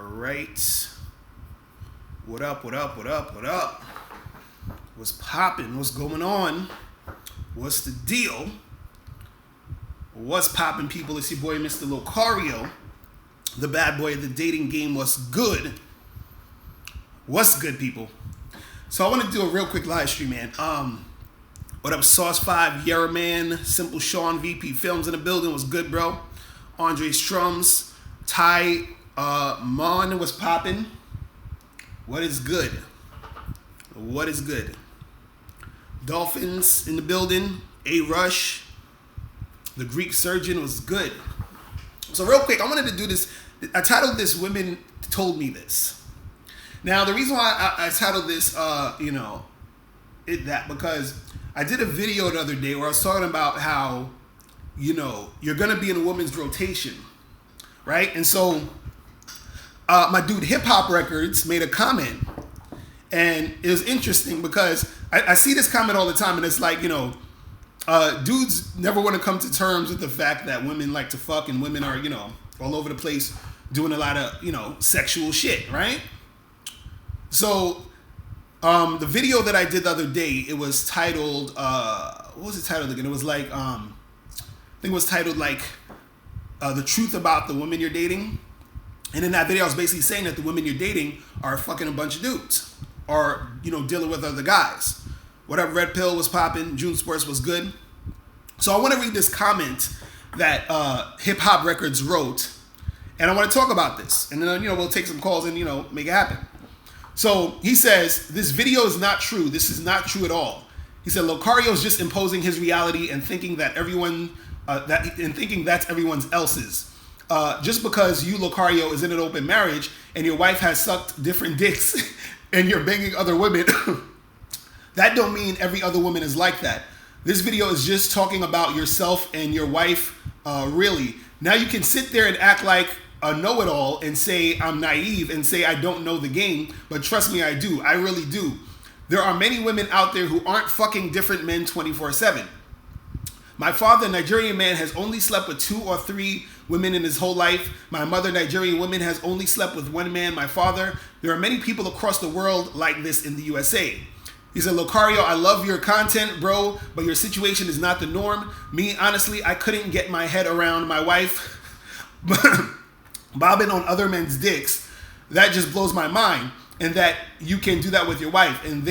right. What up, what up, what up, what up? What's poppin'? What's going on? What's the deal? What's poppin', people? It's your boy, Mr. Locario, the bad boy of the dating game. What's good? What's good, people? So I want to do a real quick live stream, man. What up, Sauce 5, Yera Man, Simple Sean, VP Films in the building. What's good, bro? Andre Strums, Ty Mon, what's poppin'? What is good? What is good? Dolphins in the building. A Rush. The Greek Surgeon was good. So real quick, I wanted to do this. I titled this "Women Told Me This." Now the reason why I titled this, because I did a video the other day where I was talking about how, you're gonna be in a woman's rotation, right? And so my dude Hip Hop Records made a comment, and it was interesting because I see this comment all the time, and it's like, dudes never want to come to terms with the fact that women like to fuck and women are, all over the place doing a lot of, sexual shit, right? So the video that I did the other day, it was titled, what was it titled again? It was like, I think it was titled like, The Truth About the Women You're Dating. And in that video, I was basically saying that the women you're dating are fucking a bunch of dudes, or dealing with other guys. What up, Red Pill was popping. June Sports was good. So I want to read this comment that Hip Hop Records wrote, and I want to talk about this, and then we'll take some calls and make it happen. So he says, "This video is not true. This is not true at all." He said, "Locario is just imposing his reality and thinking that that's everyone else's. Just because you, Locario, is in an open marriage and your wife has sucked different dicks and you're banging other women, that don't mean every other woman is like that. This video is just talking about yourself and your wife, really. Now you can sit there and act like a know-it-all and say I'm naive and say I don't know the game, but trust me, I do. I really do. There are many women out there who aren't fucking different men 24/7. My father, a Nigerian man, has only slept with 2 or 3 women in his whole life. My mother, Nigerian woman, has only slept with 1 man, my father. There are many people across the world like this in the USA. He said, "Locario, I love your content, bro, but your situation is not the norm. Me, honestly, I couldn't get my head around my wife bobbing on other men's dicks. That just blows my mind. And that you can do that with your wife. And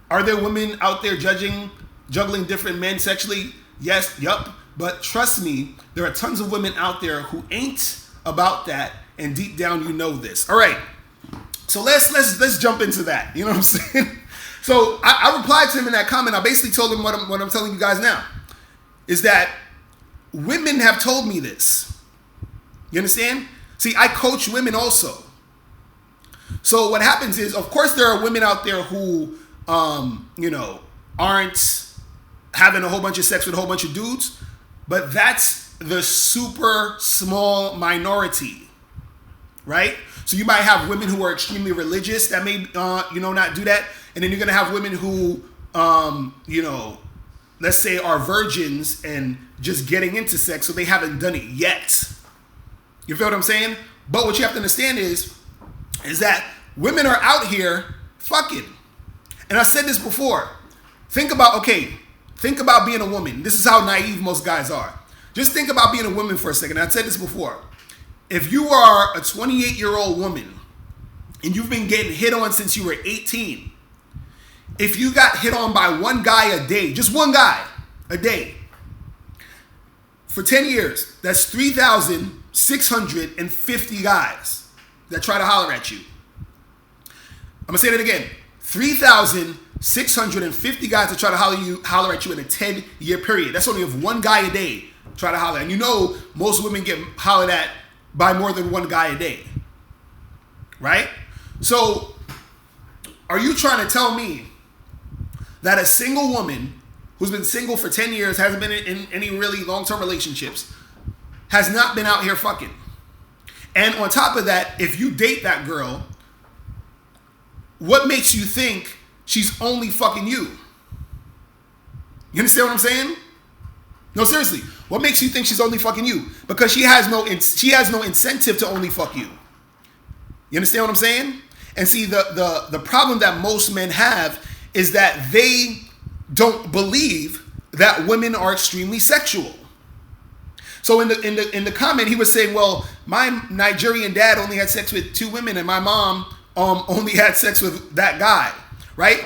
are there women out there juggling different men sexually? Yes, yup. But trust me, there are tons of women out there who ain't about that, and deep down you know this." All right. So let's jump into that. You know what I'm saying? So I replied to him in that comment. I basically told him what I'm telling you guys now, is that women have told me this. You understand? See, I coach women also. So what happens is, of course, there are women out there who, aren't having a whole bunch of sex with a whole bunch of dudes, but that's the super small minority, right? So you might have women who are extremely religious that may, not do that. And then you're going to have women who, let's say are virgins and just getting into sex, so they haven't done it yet. You feel what I'm saying? But what you have to understand is that women are out here fucking. And I said this before. Think about being a woman. This is how naive most guys are. Just think about being a woman for a second. I said this before. If you are a 28-year-old woman and you've been getting hit on since you were 18, if you got hit on by one guy a day, just one guy a day, for 10 years, that's 3,650 guys that try to holler at you. I'm going to say that again. 3,650 guys that try to holler at you in a 10-year period. That's only if one guy a day try to holler. And most women get hollered at by more than one guy a day. Right? So, are you trying to tell me that a single woman who's been single for 10 years, hasn't been in any really long-term relationships, has not been out here fucking? And on top of that, if you date that girl, what makes you think she's only fucking you? You understand what I'm saying? No, seriously. What makes you think she's only fucking you? Because she has no incentive to only fuck you. You understand what I'm saying? And see, the problem that most men have is that they don't believe that women are extremely sexual. So in the comment, he was saying, well, my Nigerian dad only had sex with 2 women, and my mom only had sex with that guy, right?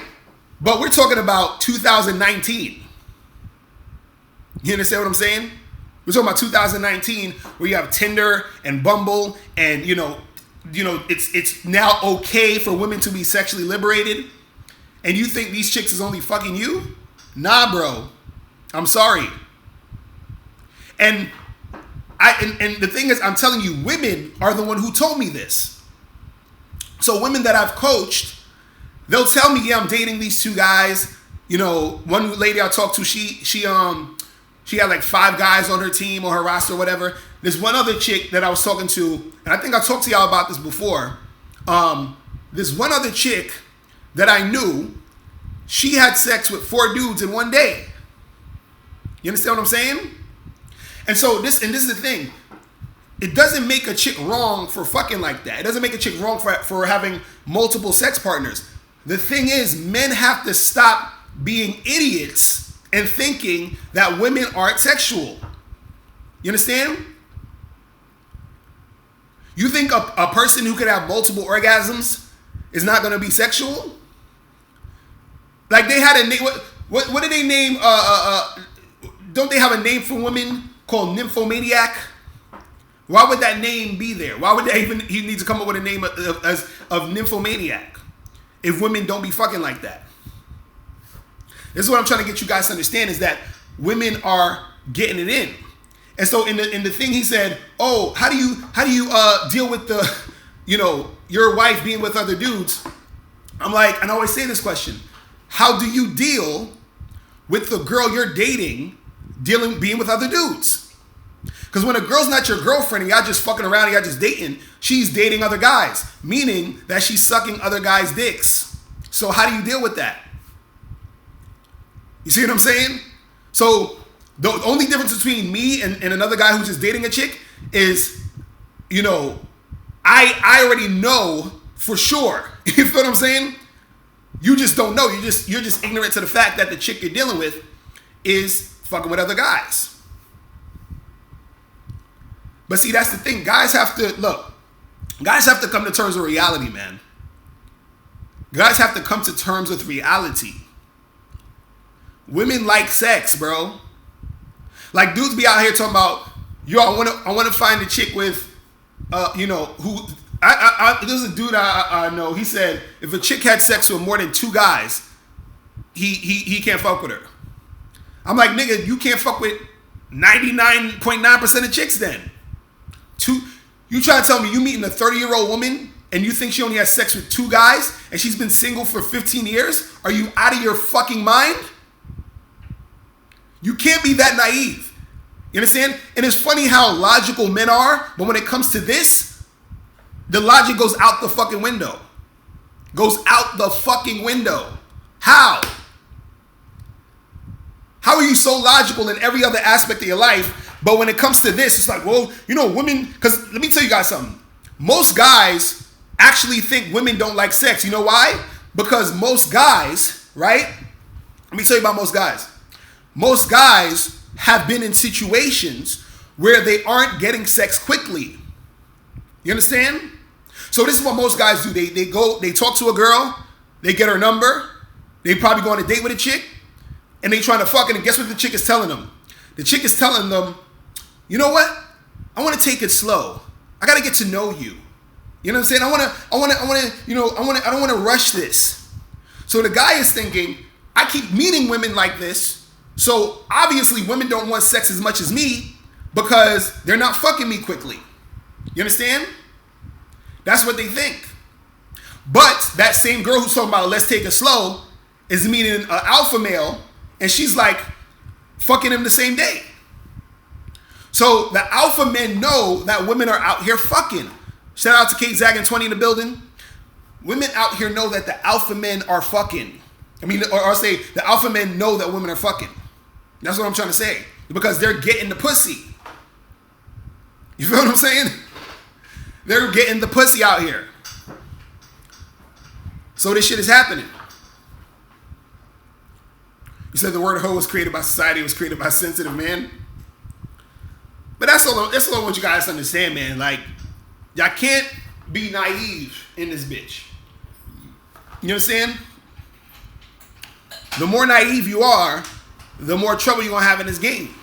But we're talking about 2019. You understand what I'm saying? We're talking about 2019, where you have Tinder and Bumble, and you know, it's now okay for women to be sexually liberated, and you think these chicks is only fucking you? Nah, bro. I'm sorry. And the thing is, I'm telling you, women are the one who told me this. So women that I've coached, they'll tell me, yeah, I'm dating these 2 guys. You know, one lady I talked to, she had like 5 guys on her team or her roster or whatever. There's one other chick that I was talking to, and I think I talked to y'all about this before. There's one other chick that I knew, she had sex with 4 dudes in one day. You understand what I'm saying? And so this is the thing. It doesn't make a chick wrong for fucking like that. It doesn't make a chick wrong for having multiple sex partners. The thing is, men have to stop being idiots and thinking that women aren't sexual. You understand? You think a person who could have multiple orgasms is not going to be sexual? Like they had a name. What did they name? Don't they have a name for women called nymphomaniac? Why would that name be there? Why would he need to come up with a name of nymphomaniac if women don't be fucking like that? This is what I'm trying to get you guys to understand, is that women are getting it in. And so in the thing he said, oh, how do you deal with the, your wife being with other dudes? I'm like, and I always say this question: how do you deal with the girl you're dating being with other dudes? Because when a girl's not your girlfriend and y'all just fucking around and y'all just dating, she's dating other guys, meaning that she's sucking other guys' dicks. So how do you deal with that? You see what I'm saying? So the only difference between me and another guy who's just dating a chick is, I already know for sure. You feel what I'm saying? You just don't know. You're just ignorant to the fact that the chick you're dealing with is fucking with other guys. But see, that's the thing. Guys have to come to terms with reality, man. Guys have to come to terms with reality. Women like sex, bro. Like dudes be out here talking about, I want to find a chick with, who. There's a dude I know. He said if a chick had sex with more than 2 guys, he can't fuck with her. I'm like, nigga, you can't fuck with 99.9% of chicks then. You try to tell me you meeting a 30-year-old woman and you think she only has sex with 2 guys and she's been single for 15 years? Are you out of your fucking mind? You can't be that naive. You understand? And it's funny how logical men are, but when it comes to this, the logic goes out the fucking window. Goes out the fucking window. How? How are you so logical in every other aspect of your life, but when it comes to this, it's like, well, women, because let me tell you guys something. Most guys actually think women don't like sex. You know why? Because most guys, right? Let me tell you about most guys. Most guys have been in situations where they aren't getting sex quickly. You understand? So this is what most guys do. They talk to a girl, they get her number, they probably go on a date with a chick, and they trying to fuck it, and guess what the chick is telling them? The chick is telling them, you know what? I want to take it slow. I got to get to know you. You know what I'm saying? I don't want to rush this. So the guy is thinking, I keep meeting women like this, so obviously women don't want sex as much as me because they're not fucking me quickly. You understand? That's what they think. But that same girl who's talking about let's take it slow is meeting an alpha male, and she's like fucking him the same day. So the alpha men know that women are out here fucking. Shout out to Kate Zagan 20 in the building. Women out here know that the alpha men are fucking. Or say the alpha men know that women are fucking. That's what I'm trying to say. Because they're getting the pussy. You feel what I'm saying? They're getting the pussy out here. So this shit is happening. You said the word hoe was created by society, it was created by sensitive man. But that's all I want you guys to understand, man. Like, y'all can't be naive in this bitch. You know what I'm saying? The more naive you are, the more trouble you're going to have in this game.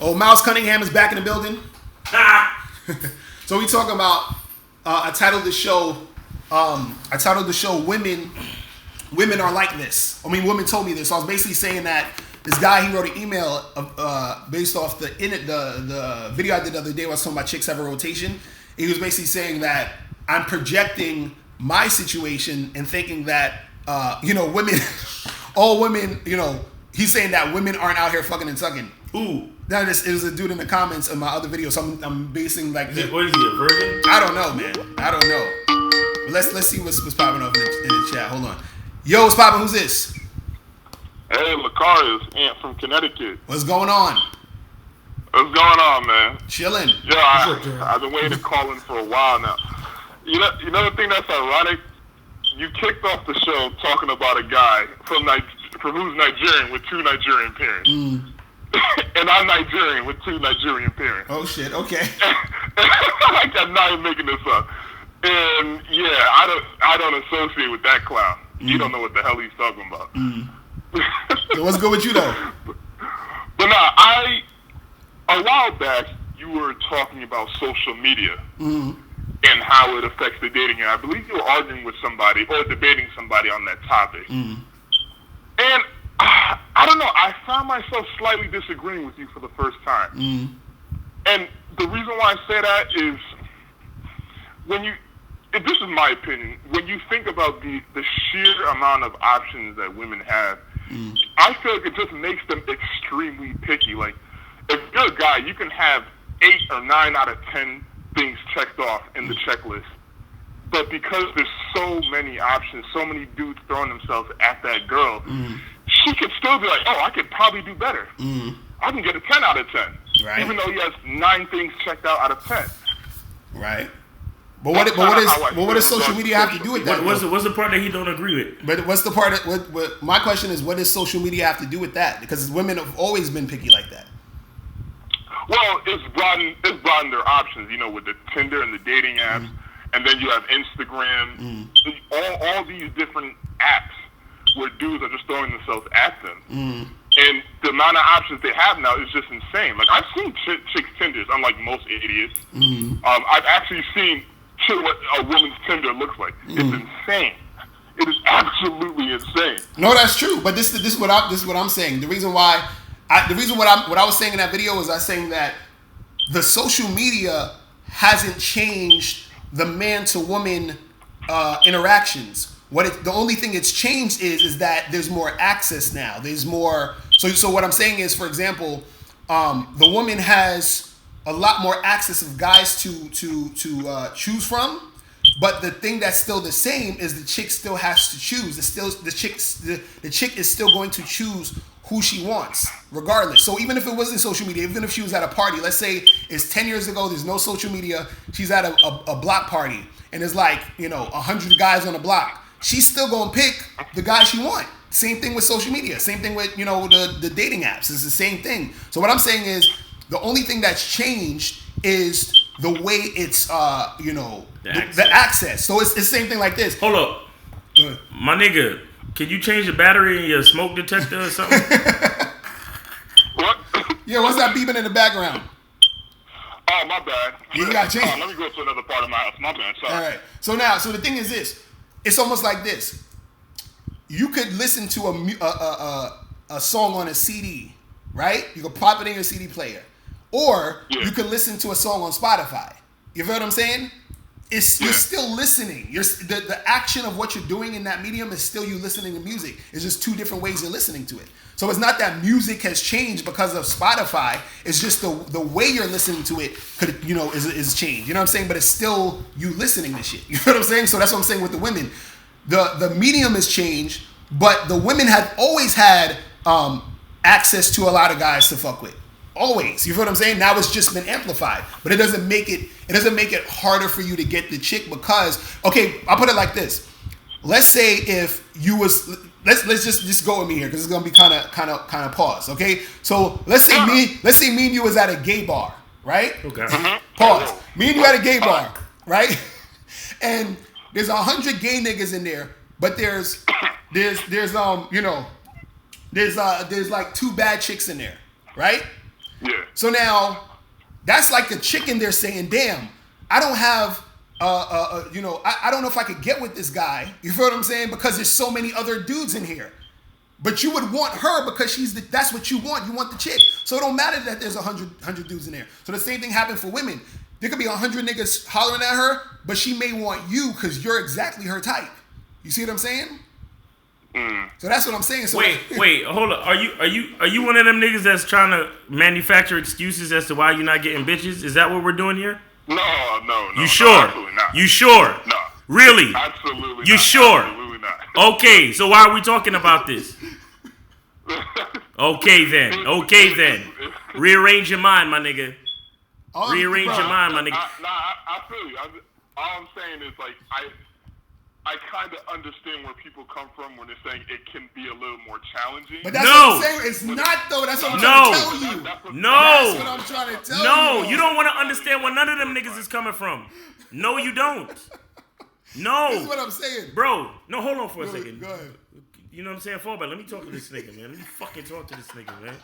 Oh, Miles Cunningham is back in the building. So we talking about, I titled the show, Women Are Like This. I mean, women told me this. So I was basically saying that this guy, he wrote an email based off the video I did the other day where I was talking about chicks have a rotation. He was basically saying that I'm projecting my situation and thinking that, women, all women, he's saying that women aren't out here fucking and sucking. Ooh. Now, this is a dude in the comments of my other video, so I'm basing like... What is he, a virgin? I don't know, man. I don't know. But let's see what's popping off in the chat. Hold on. Yo, what's popping? Who's this? Hey, Locario, Ant from Connecticut. What's going on? What's going on, man? Chilling. Yeah, I've been waiting to call in for a while now. You know the thing that's ironic? You kicked off the show talking about a guy from who's Nigerian with 2 Nigerian parents. And I'm Nigerian with 2 Nigerian parents. Oh, shit. Okay. I'm not even making this up. And, yeah, I don't associate with that clown. You don't know what the hell he's talking about. So what's good with you, though? But no, a while back, you were talking about social media and how it affects the dating. And I believe you were arguing with somebody or debating somebody on that topic. And I don't know, I found myself slightly disagreeing with you for the first time. And the reason why I say that is this is my opinion, when you think about the sheer amount of options that women have, I feel like it just makes them extremely picky. Like, if you're a guy, you can have 8 or 9 out of 10 things checked off in the checklist. But because there's so many options, so many dudes throwing themselves at that girl, she could still be like, oh, I could probably do better. I can get a 10 out of 10. Right. Even though he has 9 things checked out of 10. Right. But what does social media have to do with that? What's the part that he don't agree with? But what's the part what my question is, what does social media have to do with that? Because women have always been picky like that. Well, it's broadened their options, with the Tinder and the dating apps, and then you have Instagram, all these different apps where dudes are just throwing themselves at them. And the amount of options they have now is just insane. Like, I've seen chicks' Tinders, unlike most idiots. I've actually seen what a woman's Tinder looks like. It's insane. It is absolutely insane. No, that's true. But this is what I'm saying. The reason what I was saying in that video is I was saying that the social media hasn't changed the man to woman interactions. The only thing it's changed is that there's more access now. There's more. So what I'm saying is, for example, the woman has a lot more access of guys to choose from, but the thing that's still the same is the chick still has to choose. The chick is still going to choose who she wants, regardless. So even if it wasn't social media, even if she was at a party, let's say it's 10 years ago, there's no social media, she's at a block party, and there's 100 guys on the block, she's still gonna pick the guy she wants. Same thing with social media. Same thing with the dating apps. It's the same thing. So what I'm saying is, the only thing that's changed is the way it's the access. So it's the same thing like this. Hold up. My nigga, can you change the battery in your smoke detector or something? What? Yeah, what's that beeping in the background? Oh, my bad. You got to change. Let me go to another part of my house. My bad. Sorry. All right. So the thing is this. It's almost like this. You could listen to a song on a CD, right? You could pop it in your CD player. Or you could listen to a song on Spotify. You feel what I'm saying? You're still listening. The action of what you're doing in that medium is still you listening to music. It's just 2 different ways you're listening to it. So it's not that music has changed because of Spotify. It's just the way you're listening to it is changed. You know what I'm saying? But it's still you listening to shit. You know what I'm saying? So that's what I'm saying with the women. The medium has changed, but the women have always had access to a lot of guys to fuck with. Always. You feel what I'm saying? Now it's just been amplified. But it doesn't make it harder for you to get the chick because, okay, I'll put it like this. let's say if you was let's just go with me here because it's gonna be kind of pause. Okay, so let's say me and you was at a gay bar, right? Okay. Pause. Me and you at a gay bar, right? And there's 100 gay niggas in there, but there's like 2 bad chicks in there, right? Yeah. So now that's like the chick in there saying, "Damn, I don't have." I don't know if I could get with this guy. You feel what I'm saying? Because there's so many other dudes in here. But you would want her because that's what you want. You want the chick. So it don't matter that there's 100 dudes in there. So the same thing happened for women. There could be 100 niggas hollering at her, but she may want you because you're exactly her type. You see what I'm saying? So that's what I'm saying. So wait, hold up. Are you one of them niggas that's trying to manufacture excuses as to why you're not getting bitches? Is that what we're doing here? No. You sure? Absolutely not. You sure? No. Really? Absolutely You not. sure? Absolutely not. Okay, so why are we talking about this? Okay then. Rearrange your mind, my nigga. Rearrange your mind, my nigga. I feel you. All I'm saying is, like, I kind of understand where people come from when they're saying it can be a little more challenging. But that's what I'm saying. It's not, though. That's what I'm trying to tell you. That's what I'm trying to tell you. No, you don't want to understand where none of them niggas is coming from. No, you don't. No. This is what I'm saying. Bro, no, hold on for a second. Go ahead. You know what I'm saying? Fallback, let me talk to this nigga, man. Let me fucking talk to this nigga, man.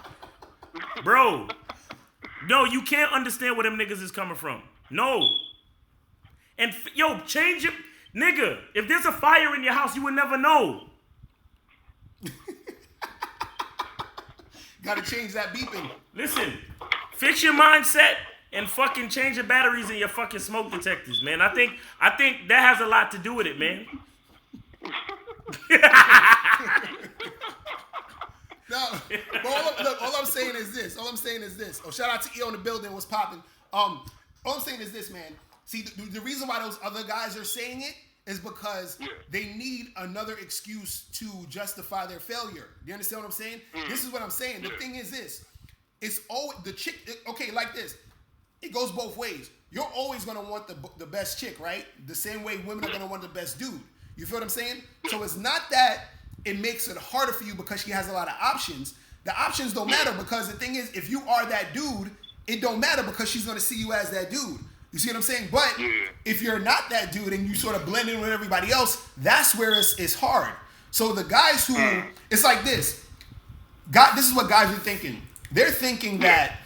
Bro, no, you can't understand where them niggas is coming from. No. And, change it. Nigga, if there's a fire in your house, you would never know. Gotta change that beeping. Listen, fix your mindset and fucking change the batteries in your fucking smoke detectors, man. I think that has a lot to do with it, man. No, but all I'm saying is this. Oh, shout out to E on the building. What's popping? All I'm saying is this, man. See, the reason why those other guys are saying it is because they need another excuse to justify their failure. Do you understand what I'm saying? This is what I'm saying. The thing is this. It's always the chick. Okay, like this. It goes both ways. You're always going to want the best chick, right? The same way women are going to want the best dude. You feel what I'm saying? So it's not that it makes it harder for you because she has a lot of options. The options don't matter because the thing is, if you are that dude, it don't matter because she's going to see you as that dude. You see what I'm saying? But if you're not that dude and you sort of blend in with everybody else, that's where it's hard. So the guys who, it's like this. This is what guys are thinking. They're thinking that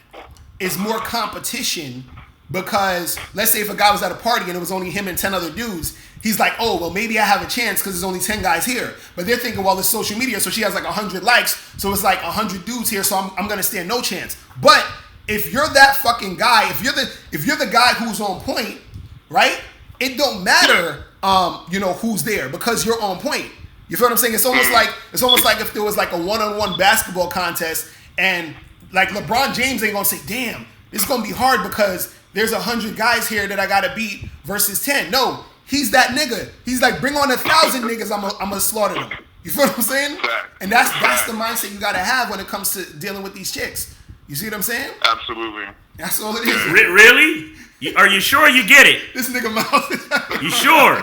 it's more competition because, let's say if a guy was at a party and it was only him and 10 other dudes, he's like, oh, well, maybe I have a chance because there's only 10 guys here. But they're thinking, well, it's social media, so she has like 100 likes, so it's like 100 dudes here, so I'm going to stand no chance. But if you're that fucking guy, if you're the guy who's on point, right? It don't matter, who's there because you're on point. You feel what I'm saying? It's almost like if there was like a one-on-one basketball contest and like LeBron James ain't gonna say, damn, it's gonna be hard because there's 100 guys here that I gotta beat versus 10. No, he's that nigga. He's like, bring on 1,000 niggas, I'm gonna slaughter them. You feel what I'm saying? And that's the mindset you gotta have when it comes to dealing with these chicks. You see what I'm saying? Absolutely. That's all it is. Really? Are you sure you get it? This nigga mouth. You sure?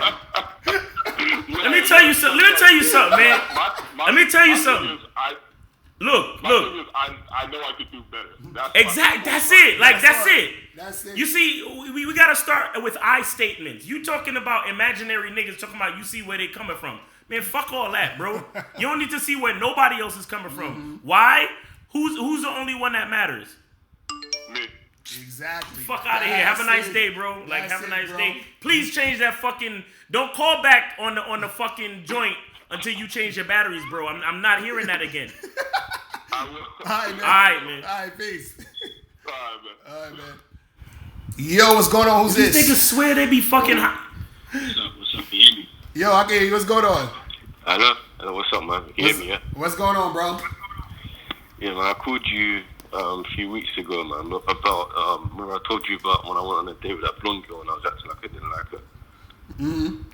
Let me tell you something, man. Let me tell you something. Look. I know I could do better. Exactly. That's it. Like, that's it. That's it. You see, we got to start with I statements. You talking about imaginary niggas talking about you see where they coming from. Man, fuck all that, bro. You don't need to see where nobody else is coming from. Why? Who's the only one that matters? Me. Exactly. Fuck out of here. Have a nice day, bro. Like, have a nice day. Please change that fucking. Don't call back on the fucking joint until you change your batteries, bro. I'm not hearing that again. I will. All right, man. All right, peace. All right, man. Yo, what's going on? Who's this? These niggas swear they be fucking hot. What's up? Can you hear me? Yo, I can hear you. What's going on? Hello, what's up, man? Can you hear me, yeah? What's going on, bro? Yeah, man, I called you a few weeks ago, man, about, remember I told you about when I went on a date with that blonde girl and I was acting like I didn't like her.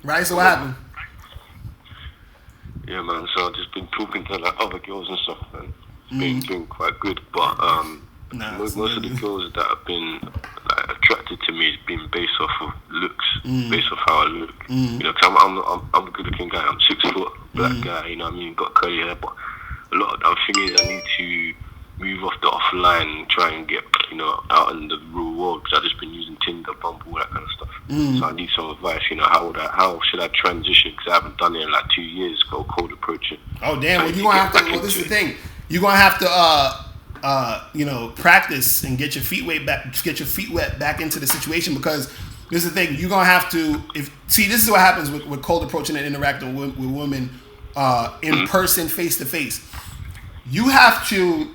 Right, so what happened? Yeah, man, so I've just been talking to like other girls and stuff, man. It's been quite good, but most of the girls that have been like attracted to me has been based off of looks. based off how I look. You know, cause I'm a good looking guy. I'm 6 foot, black guy. You know what I mean? Got curly hair, but a lot of the thing is I need to move off the offline and try and get, you know, out in the real world, because I've just been using Tinder, Bumble, that kind of stuff. So I need some advice, you know, how should I transition, because I haven't done it in like 2 years, cold approaching. Oh damn, well you gonna have to, well this is the thing, you're gonna have to you know, practice and get your feet wet back into the situation, because this is the thing, you're gonna have to, this is what happens with cold approaching and interacting with women in person, face to face. You have to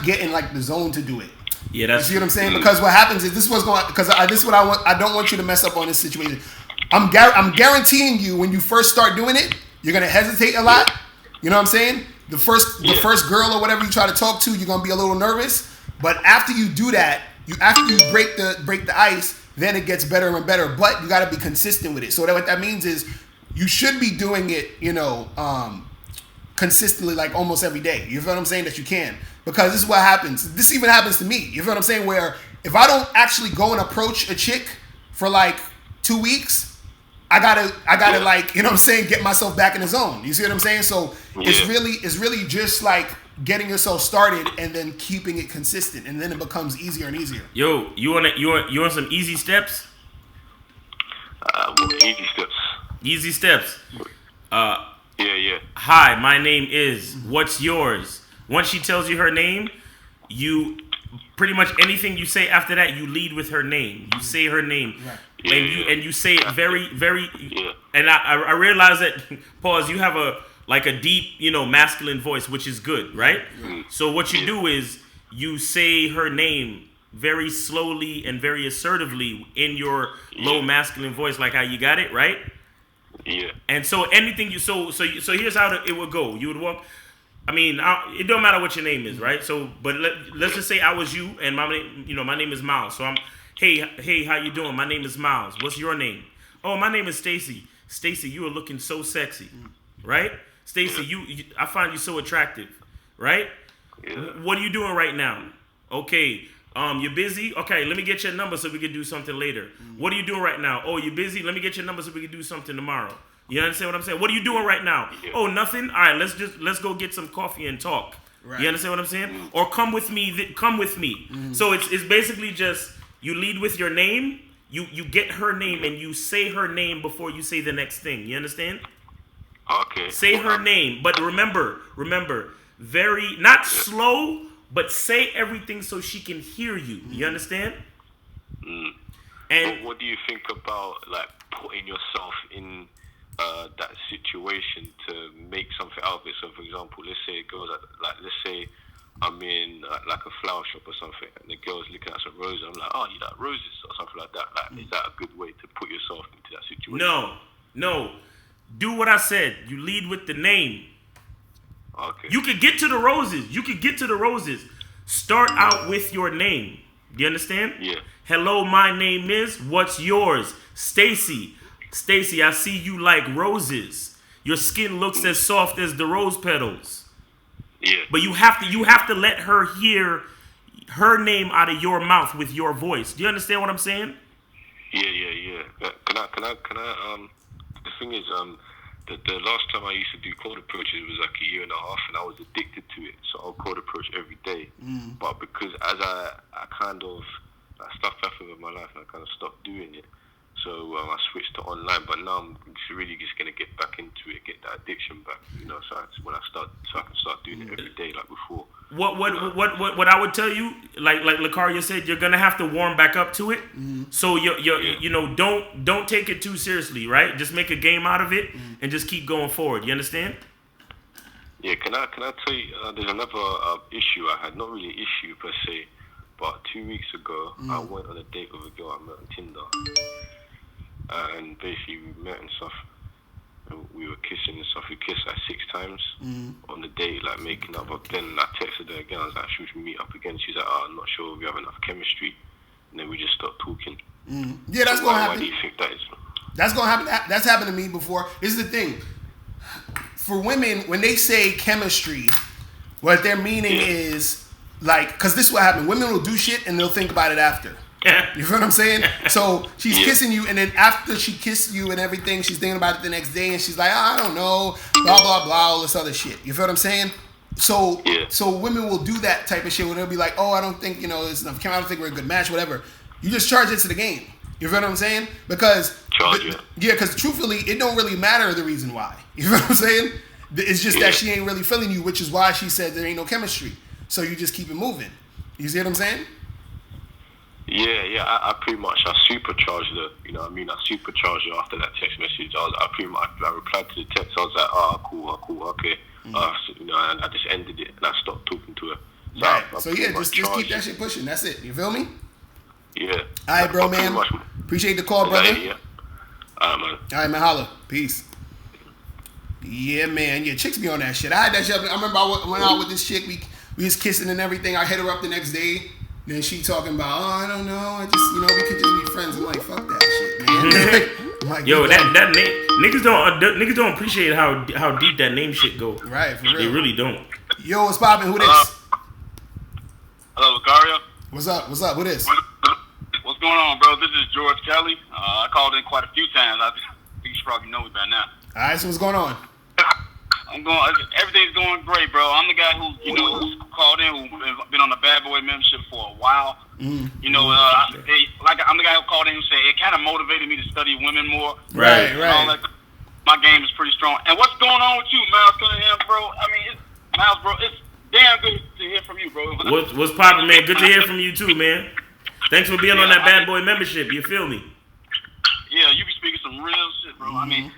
get in like the zone to do it. Yeah, that's. You see what I'm saying? Because what happens is this is what's going. Because this is what I want. I don't want you to mess up on this situation. I'm guaranteeing you, when you first start doing it, you're gonna hesitate a lot. You know what I'm saying? The first girl or whatever you try to talk to, you're gonna be a little nervous. But after you do that, after you break the ice, then it gets better and better. But you got to be consistent with it. So what that means is you should be doing it, you know, consistently, like almost every day. You feel what I'm saying? That you can, because this is what happens. This even happens to me. You feel what I'm saying? Where if I don't actually go and approach a chick for like 2 weeks, I gotta like, you know what I'm saying, get myself back in the zone. You see what I'm saying? So it's really just like getting yourself started and then keeping it consistent, and then it becomes easier and easier. Yo, you want some easy steps? Easy steps. Easy steps. Yeah. Hi, my name is. What's yours? Once she tells you her name, you pretty much anything you say after that, you lead with her name. You say her name, right. and you say it very, very. Yeah. And I realize that, pause. You have a deep, you know, masculine voice, which is good, right? So what you do is you say her name very slowly and very assertively in your low masculine voice, like how you got it, right? Yeah. And so anything you so here's how it would go. You would walk. I mean, it don't matter what your name is, right? So, but let's just say I was you, and my name is Miles. So I'm, hey, how you doing? My name is Miles. What's your name? Oh, my name is Stacy. Stacy, you are looking so sexy, right? Stacy, I find you so attractive, right? Yeah. What are you doing right now? Okay. You're busy? Okay, let me get your number so we can do something later. What are you doing right now? Oh, you're busy? Let me get your number so we can do something tomorrow. You understand what I'm saying? What are you doing right now? Yeah. Oh, nothing? All right, let's go get some coffee and talk. Right. You understand what I'm saying? Or come with me. Come with me. So it's basically just you lead with your name, you get her name, and you say her name before you say the next thing. You understand? Okay. Say her name, but remember, very not slow, but say everything so she can hear you. You understand? And what do you think about like putting yourself in that situation to make something out of it? So, for example, let's say it goes let's say I'm in like a flower shop or something, and the girl's looking at some roses. I'm like, oh, you like roses or something like that. Like, is that a good way to put yourself into that situation? No. Do what I said. You lead with the name. Okay. You could get to the roses. Start out with your name. Do you understand? Yeah. Hello, my name is. What's yours? Stacy. Stacy, I see you like roses. Your skin looks as soft as the rose petals. Yeah. But you have to let her hear her name out of your mouth with your voice. Do you understand what I'm saying? Yeah. Can I the thing is, the last time I used to do cold approaches was like 1.5 years, and I was addicted to it. So I'll cold approach every day. But because as I kind of stuff happened with my life, and I kind of stopped doing it. So I switched to online, but now I'm really just gonna get back into it, get that addiction back, you know. So I can start doing it every day like before. What I would tell you, like Locario said, you're gonna have to warm back up to it. So you know, don't take it too seriously, right? Just make a game out of it and just keep going forward. You understand? Yeah. Can I tell you? There's another issue I had. Not really an issue per se, but 2 weeks ago I went on a date with a girl I met on Tinder. And basically we met and stuff. We were kissing and stuff. We kissed like 6 times on the date, like making up. But then I texted her again. I was like, should we meet up again? She's like, I'm not sure if we have enough chemistry. And then we just stopped talking. Yeah, that's gonna happen. Why do you think that is? That's gonna happen. That's happened to me before. This is the thing. For women, when they say chemistry, what their meaning is like, because this is what happened. Women will do shit and they'll think about it after. You feel what I'm saying? So she's kissing you, and then after she kissed you and everything, she's thinking about it the next day, and she's like, I don't know, blah blah blah, all this other shit. You feel what I'm saying? So women will do that type of shit where they'll be like, oh, I don't think there's enough chemistry. I don't think we're a good match, whatever. You just charge it to the game. You feel what I'm saying? Because because truthfully, it don't really matter the reason why. You feel what I'm saying? It's just that she ain't really feeling you, which is why she said there ain't no chemistry. So you just keep it moving. You see what I'm saying? Yeah, I pretty much I supercharged her. You know what I mean? I supercharged her after that text message. I replied to the text. I was like, cool, okay. And I just ended it and I stopped talking to her. So right. So just keep that shit pushing. That's it. You feel me? Yeah. All right, bro, man. Appreciate the call, brother. Yeah. All right, man. Holla. Peace. Yeah, man. Yeah, chicks be on that shit. I had that shit. I remember I went out with this chick. We was kissing and everything. I hit her up the next day. Then she talking about, I don't know. I just, we could just be friends. I'm like, fuck that shit, man. Like, yo, that name, niggas don't appreciate how deep that name shit go. Right, for real. They really don't. Yo, what's poppin'? Who this? Hello, Locario. What's up? Who this? What's going on, bro? This is George Kelly. I called in quite a few times. I think you probably know me by now. All right, so what's going on? Everything's going great, bro. I'm the guy who, who's called in, who's been on the Bad Boy membership for a while. Mm. I'm the guy who called in who said it kind of motivated me to study women more. Right. My game is pretty strong. And what's going on with you, Miles Cunningham, bro? I mean, Miles, bro, it's damn good to hear from you, bro. What's poppin', man? Good to hear from you too, man. Thanks for being on that Bad Boy membership. You feel me? Yeah, you be speaking some real shit, bro. I mean,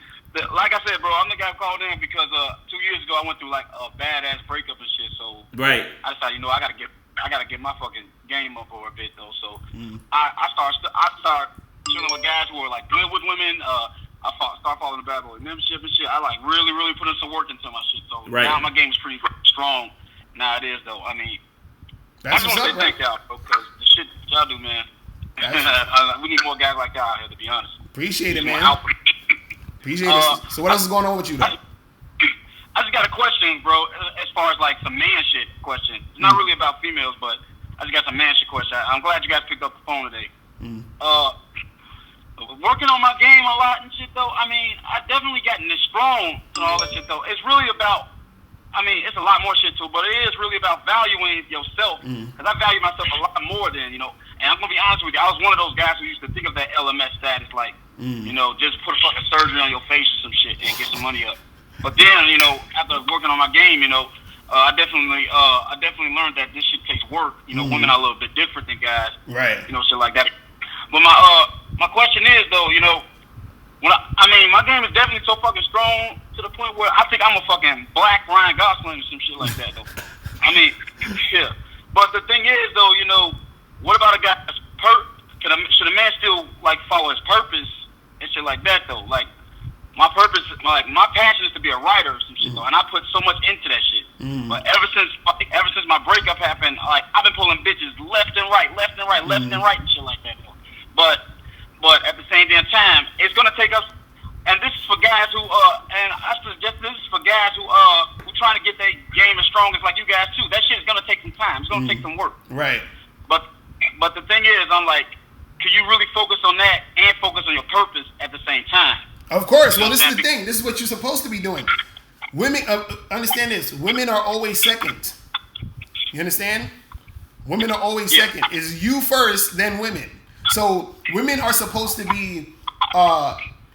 like I said, bro, I'm the guy who called in because 2 years ago I went through like a badass breakup and shit. So I decided, I gotta get my fucking game up for a bit though. So I start chilling with guys who are like good with women. I start following the Bad Boy membership and shit. I like really put in some work into my shit. So now my game's pretty strong nowadays though. I mean, I just want to say thank y'all because the shit y'all do, man. We need more guys like y'all out here, to be honest. Appreciate it, man. Appreciate it. So what else is going on with you, though? I just got a question, bro, as far as like some man shit question. It's not really about females, but I just got some man shit question. I'm glad you guys picked up the phone today. Working on my game a lot and shit, though, I mean, I definitely gotten this strong and all that shit, though. It's really about, I mean, it's a lot more shit, too, but it is really about valuing yourself. Because I value myself a lot more than, and I'm going to be honest with you, I was one of those guys who used to think of that LMS status like, just put a fucking surgery on your face or some shit and get some money up. But then, after working on my game, I definitely learned that this shit takes work. Women are a little bit different than guys. Right. Shit like that. But my question is though, my game is definitely so fucking strong to the point where I think I'm a fucking black Ryan Gosling or some shit like that though. I mean, yeah. But the thing is though, what about a guy that's should a man still like follow his purpose and shit like that though? Like my purpose, my passion is to be a writer or some shit though, and I put so much into that shit. But ever since my breakup happened, like I've been pulling bitches left and right and shit like that though. But at the same damn time, it's gonna take us. And this is for guys who and I suggest this is for guys who trying to get their game as strong as like you guys too. That shit is gonna take some time. It's gonna take some work. Right. But the thing is, I'm like, can you really focus on that and focus on your purpose at the same time? Of course. Well, this is the thing. This is what you're supposed to be doing. Women, understand this. Women are always second. You understand? Women are always second. It's you first, then women. So women are supposed to be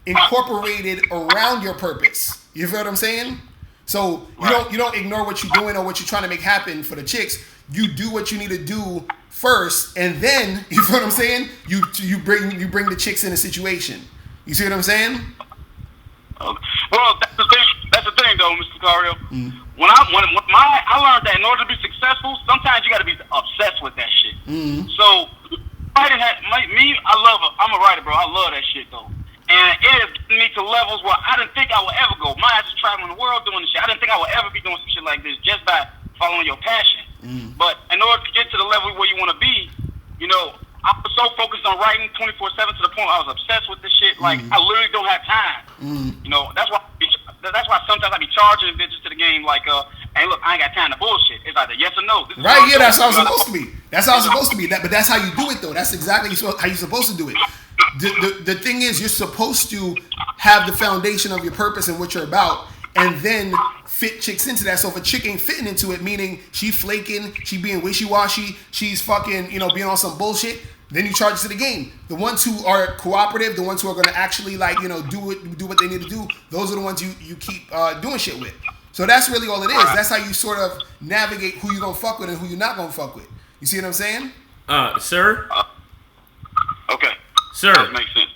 incorporated around your purpose. You feel what I'm saying? So you don't ignore what you're doing or what you're trying to make happen for the chicks. You do what you need to do first, and then you feel what I'm saying? You bring the chicks in a situation. You see what I'm saying? Well, that's the thing, though, Mr. Locario. When I learned that in order to be successful, sometimes you got to be obsessed with that shit. So writing I'm a writer, bro. I love that shit though, and it has gotten me to levels where I didn't think I would ever go. My ass is traveling the world doing this shit. I didn't think I would ever be doing some shit like this just by following your passion. But in order to get to the level where you want to be, I was so focused on writing 24/7 to the point where I was obsessed with this shit. Like I literally don't have time. That's why sometimes I be charging bitches to the game like, hey, look, I ain't got time to bullshit. It's either yes or no. Right, yeah, that's how it's supposed to be. That's how it's supposed to be. But that's how you do it, though. That's exactly how you're supposed to do it. The thing is, you're supposed to have the foundation of your purpose and what you're about, and then fit chicks into that. So if a chick ain't fitting into it, meaning she flaking, she being wishy-washy, she's fucking, being on some bullshit, then you charge it to the game. The ones who are cooperative, the ones who are going to actually do what they need to do, those are the ones you keep doing shit with. So that's really all it is. That's how you sort of navigate who you're going to fuck with and who you're not going to fuck with. You see what I'm saying? Sir? Okay. Sir. That makes sense.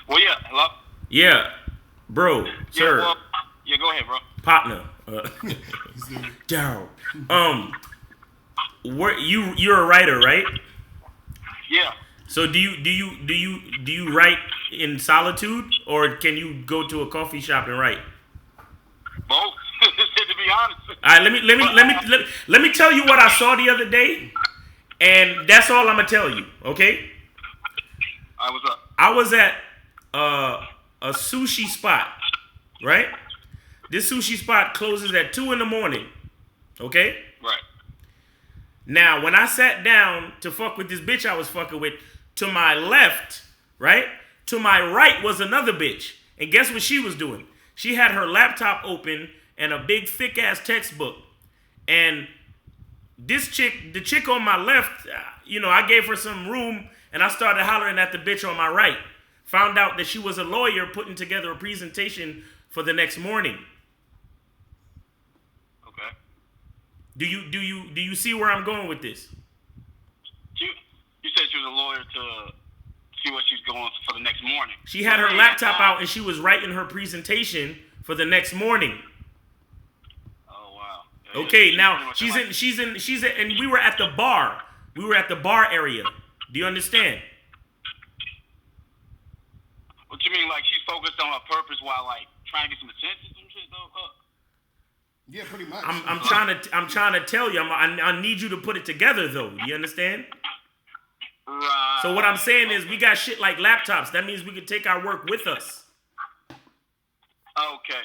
Well, yeah. Hello? Yeah. Bro. Sir. Yeah, go ahead, bro. Partner. Daryl. You're a writer, right? Yeah. So do you write in solitude, or can you go to a coffee shop and write? Both. To be honest. All right, let me tell you what I saw the other day, and that's all I'm gonna tell you. Okay. All right, what's up? I was at a sushi spot, right? This sushi spot closes at 2 a.m. Okay. Right. Now, when I sat down to fuck with this bitch I was fucking with, to my left, right? To my right was another bitch. And guess what she was doing? She had her laptop open and a big thick ass textbook. And this chick, the chick on my left, I gave her some room and I started hollering at the bitch on my right. Found out that she was a lawyer putting together a presentation for the next morning. Okay. Do you see where I'm going with this? You said she was a lawyer to see what she's going for the next morning. She had her laptop out and she was writing her presentation for the next morning. Oh wow. Yeah, okay, now she's in, and we were at the bar. We were at the bar area. Do you understand? What you mean, like she's focused on her purpose while like trying to get some attention and shit though? Yeah, pretty much. I'm trying to tell you. I need you to put it together though. Do you understand? Right. So what I'm saying is, we got shit like laptops. That means we can take our work with us. Okay.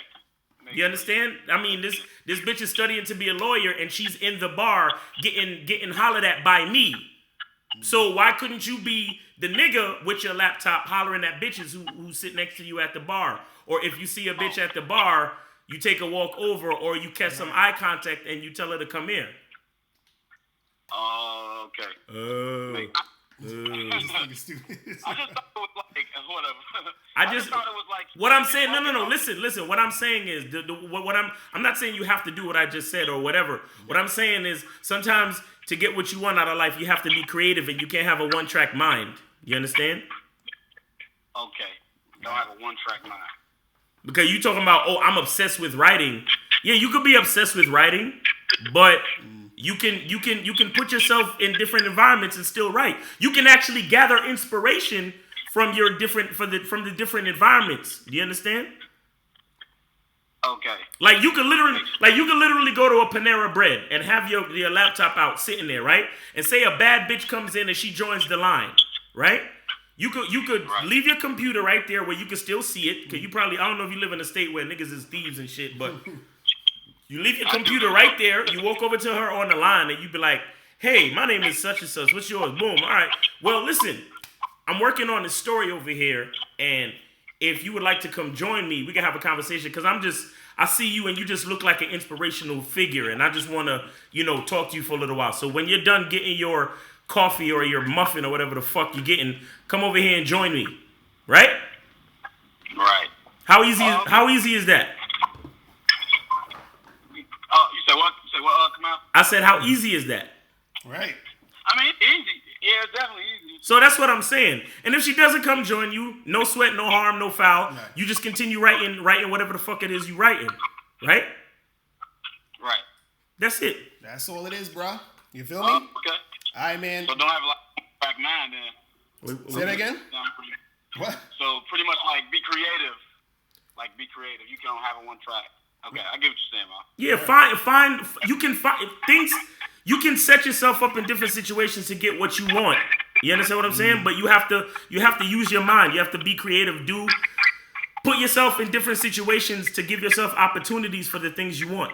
You understand? I mean, this bitch is studying to be a lawyer, and she's in the bar getting hollered at by me. So why couldn't you be the nigga with your laptop hollering at bitches who sit next to you at the bar? Or if you see a bitch at the bar, you take a walk over, or you catch some eye contact and you tell her to come here. Oh, okay. I just thought it was like whatever. I just thought it was like what I'm saying. No. Listen. What I'm saying is I'm not saying you have to do what I just said or whatever. What I'm saying is sometimes to get what you want out of life, you have to be creative and you can't have a one-track mind. You understand? Okay. Don't have a one-track mind. Because you talking about, I'm obsessed with writing. Yeah, you could be obsessed with writing, but you can put yourself in different environments and still write. You can actually gather inspiration from your from the different environments. Do you understand? Okay. Like you could literally go to a Panera Bread and have your laptop out sitting there, right? And say a bad bitch comes in and she joins the line, right? You could leave your computer right there where you can still see it, because I don't know if you live in a state where niggas is thieves and shit, but you leave your computer right there, you walk over to her on the line and you be like, hey, my name is such and such, what's yours? Boom, all right. Well, listen, I'm working on this story over here, and if you would like to come join me, we can have a conversation, because I see you and you just look like an inspirational figure, and I just want to, talk to you for a little while. So when you're done getting your coffee or your muffin or whatever the fuck you're getting, come over here and join me, right? Right. How easy is that? You say what? Kamal? I said, how easy is that? Right. I mean, it's easy. Yeah, it's definitely easy. So that's what I'm saying. And if she doesn't come join you, no sweat, no harm, no foul. Right. You just continue writing whatever the fuck it is you writing, right? Right. That's it. That's all it is, bro. You feel me? Okay. All right, man. So don't have like back mind then. Say that again? What? So pretty much like be creative. Like be creative. You can't have a one track. Okay, I get what you're saying, man. Yeah, find you can find things. You can set yourself up in different situations to get what you want. You understand what I'm saying? But you have to use your mind. You have to be creative. Put yourself in different situations to give yourself opportunities for the things you want.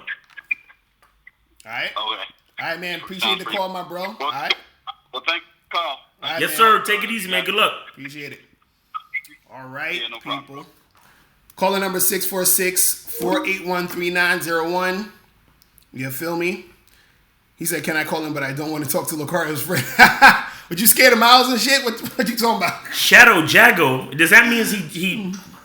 All right. Okay. All right, man. Appreciate the call, my bro. All right. Well, thank you, Carl. All right, Yes, man. sir. Take it easy, man. Good luck. Appreciate it. All right, Yeah, no people. problem. Caller number 646-481-3901. You feel me? He said, can I call him, but I don't want to talk to Locario's friend. Would you scared of Miles and shit? What you talking about? Shadow Jago. Does that mean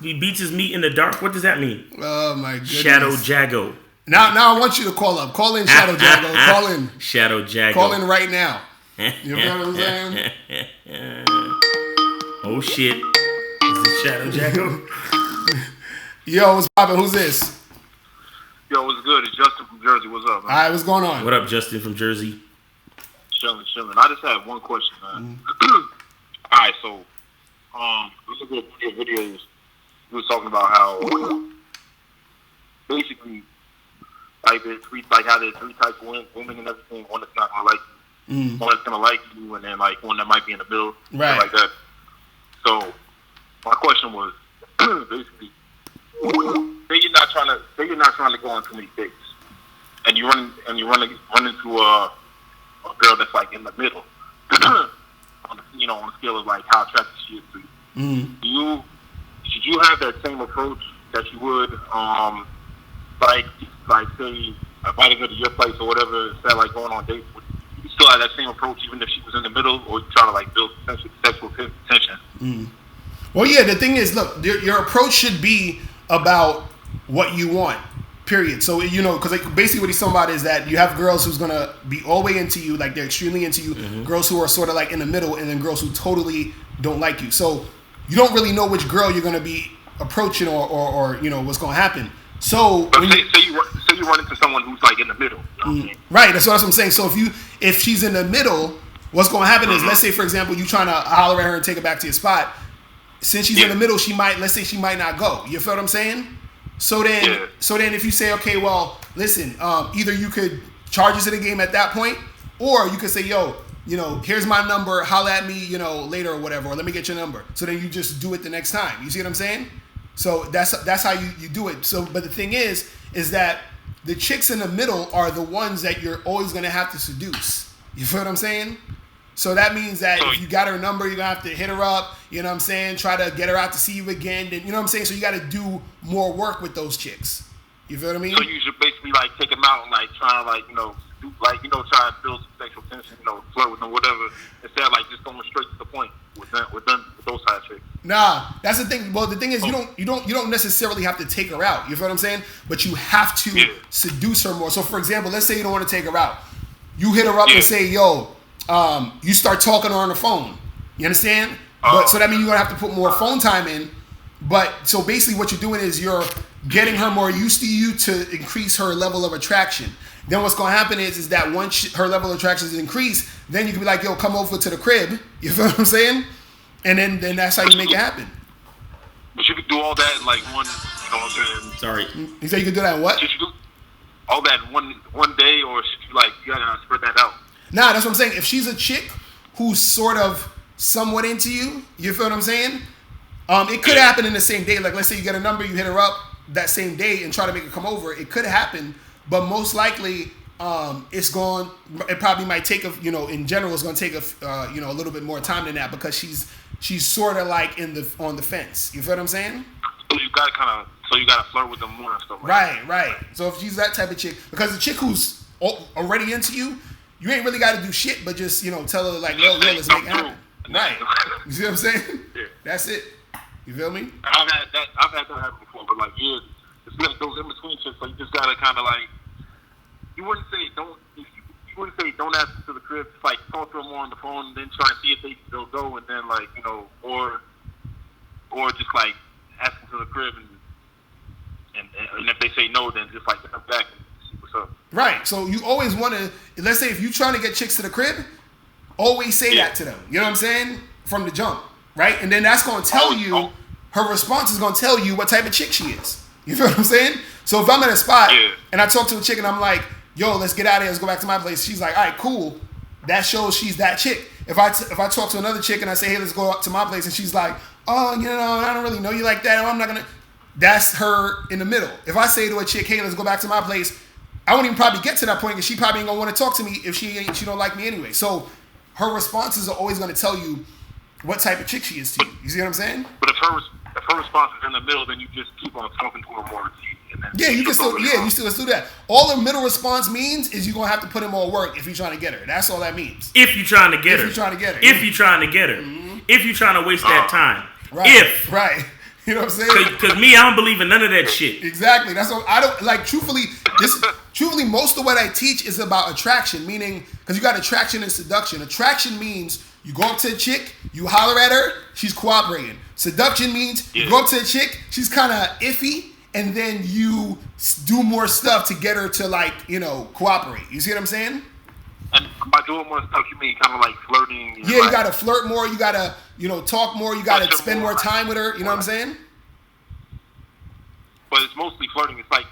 he beats his meat in the dark? What does that mean? Oh, my goodness. Shadow Jago. Now I want you to call up. Call in, Shadow Jago. Call in. Shadow Jago. Call in right now. You know what I'm saying? Oh, shit. Is it Shadow Jago? Yo, what's poppin'? Who's this? Yo, what's good? It's Justin from Jersey. What's up, man? All right, what's going on? What up, Justin from Jersey? Chilling. I just have one question, man. All right, so listen to your videos. You was talking about how basically how there's three types of women and everything. One that's not gonna like you, one that's gonna like you, and then like one that might be in the middle, Right. like that. So my question was basically, say you're not trying to go on too many dates, and you run into a girl that's like in the middle, on a scale of like how attractive she is to you. Should you have that same approach that you would, like say, inviting her to your place or whatever, instead of like going on dates? Would you still have that same approach even if she was in the middle, or you try to like build sexual tension? Well, yeah, the thing is, look, your approach should be about what you want, period. So, because like basically what he's talking about is that you have girls who's going to be all the way into you, like they're extremely into you, girls who are sort of like in the middle, and then girls who totally don't like you. So you don't really know which girl you're going to be approaching or what's going to happen. So But say you run into someone who's like in the middle. You know what I'm saying? Right, that's what I'm saying. So if she's in the middle, what's going to happen is, let's say for example, you trying to holler at her and take her back to your spot. Since she's in the middle, she might not go. You feel what I'm saying? So then if you say, okay, well, listen, either you could charge us in the game at that point, or you could say, yo, here's my number, holla at me, later or whatever, or let me get your number. So then you just do it the next time. You see what I'm saying? So that's how you do it. So, but the thing is that the chicks in the middle are the ones that you're always gonna have to seduce. You feel what I'm saying? So that means that if you got her number, you're gonna have to hit her up. You know what I'm saying? Try to get her out to see you again. Then, you know what I'm saying? So you got to do more work with those chicks. You feel what I mean? So you should basically like take them out and like try to try to build some sexual tension, flirt with them, whatever, instead of like just going straight to the point with those type of chicks. Nah, that's the thing. Well, the thing is, you don't necessarily have to take her out. You feel what I'm saying? But you have to seduce her more. So, for example, let's say you don't want to take her out. You hit her up and say, "Yo," you start talking to her on the phone. You understand? But so that means you're gonna have to put more phone time in. But so basically, what you're doing is you're getting her more used to you to increase her level of attraction. Then what's gonna happen is that once her level of attraction is increased, then you can be like, "Yo, come over to the crib." You feel what I'm saying? And then that's how you make it happen. But you could do all that in like one. What I'm saying? Sorry. You say you could do that in what? Should you do all that in one day, or should you you gotta spread that out? Nah, that's what I'm saying. If she's a chick who's sort of somewhat into you, you feel what I'm saying? It could happen in the same day. Like, let's say you get a number, you hit her up that same day and try to make her come over. It could happen, but most likely, it probably might take in general, it's going to take a little bit more time than that, because she's sort of like on the fence. You feel what I'm saying? So you gotta flirt with them more and stuff. Right. So if she's that type of chick, because the chick who's already into you, you ain't really got to do shit, but just tell her like, yo, let's make it happen. Right. You see what I'm saying? Yeah. That's it. You feel me? I've had that happen before, but like it's like those in between chicks. Like you just gotta kind of like, you wouldn't say don't ask them to the crib. Just like talk to them more on the phone, and then try and see if they'll go, and then like or just like ask them to the crib, and if they say no, then just like come back and see what's up. Right. So you always want to, let's say if you're trying to get chicks to the crib, always say that to them. You know what I'm saying? From the jump. Right? And then that's going to tell you, her response is going to tell you what type of chick she is. You feel what I'm saying? So if I'm at a spot and I talk to a chick and I'm like, yo, let's get out of here, let's go back to my place. She's like, all right, cool. That shows she's that chick. If I talk to another chick and I say, hey, let's go up to my place, and she's like, oh, I don't really know you like that. I'm not going to. That's her in the middle. If I say to a chick, hey, let's go back to my place, I won't even probably get to that point, because she probably ain't going to want to talk to me if she don't like me anyway. So her responses are always going to tell you what type of chick she is to you. You see what I'm saying? But if her response is in the middle, then you just keep on talking to her more. Yeah, you can still do that. All the middle response means is you're gonna have to put in more work if you're trying to get her. That's all that means. If you're trying to get her. If you're trying to get her. If you're trying to get her. If you're trying to waste that time. Right. Right. You know what I'm saying? Because me, I don't believe in none of that shit. Exactly. That's what I don't like. Truthfully, most of what I teach is about attraction, meaning because you got attraction and seduction. Attraction means you go up to a chick, you holler at her, she's cooperating. Seduction means you go up to a chick, she's kind of iffy, and then you do more stuff to get her to cooperate. You see what I'm saying? And by doing more stuff, you mean kind of like flirting? Yeah, you gotta flirt more. You gotta, talk more. You gotta spend more time with her. You know what I'm saying? But it's mostly flirting. It's like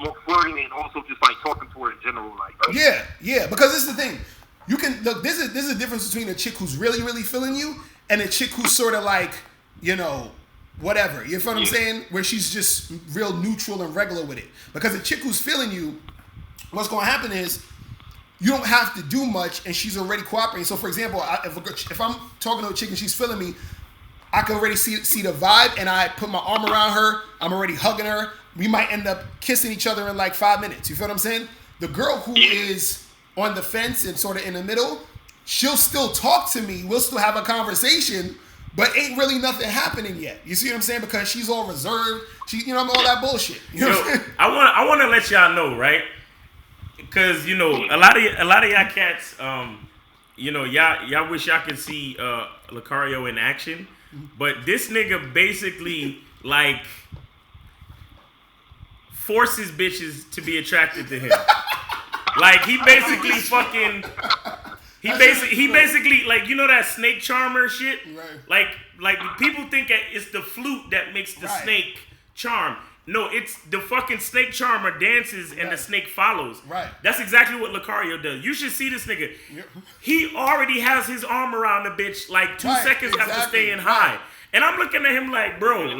more flirting and also just like talking to her in general. Yeah. Because this is the thing. You can look. This is a difference between a chick who's really, really feeling you and a chick who's sort of like, whatever. You feel what I'm saying? Where she's just real neutral and regular with it. Because a chick who's feeling you, what's going to happen is you don't have to do much and she's already cooperating. So, for example, if I'm talking to a chick and she's feeling me, I can already see the vibe and I put my arm around her. I'm already hugging her. We might end up kissing each other in like 5 minutes. You feel what I'm saying? The girl who is on the fence and sort of in the middle, she'll still talk to me. We'll still have a conversation, but ain't really nothing happening yet. You see what I'm saying? Because she's all reserved. All that bullshit. I want to let y'all know, right? Because a lot of y'all cats, y'all wish y'all could see Locario in action, but this nigga basically forces bitches to be attracted to him. Like he basically fucking. He basically that snake charmer shit. Right. Like people think that it's the flute that makes the snake charm. No, it's the fucking snake charmer dances and the snake follows. Right. That's exactly what Locario does. You should see this nigga. Yep. He already has his arm around the bitch 2 seconds after staying high. And I'm looking at him like, bro,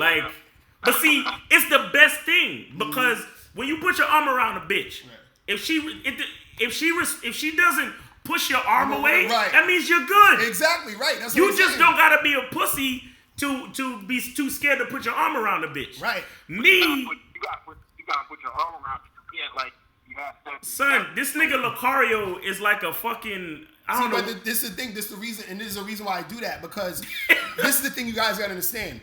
but see, it's the best thing because when you put your arm around a bitch, if she doesn't push your arm away, that means you're good. Exactly, right. That's what you just don't gotta be a pussy to be too scared to put your arm around a bitch. Right. Me, you gotta put your arm around. You have son, this nigga Locario is like a fucking. I don't know. But this is the thing. This is the reason, and this is the reason why I do that because this is the thing you guys gotta understand.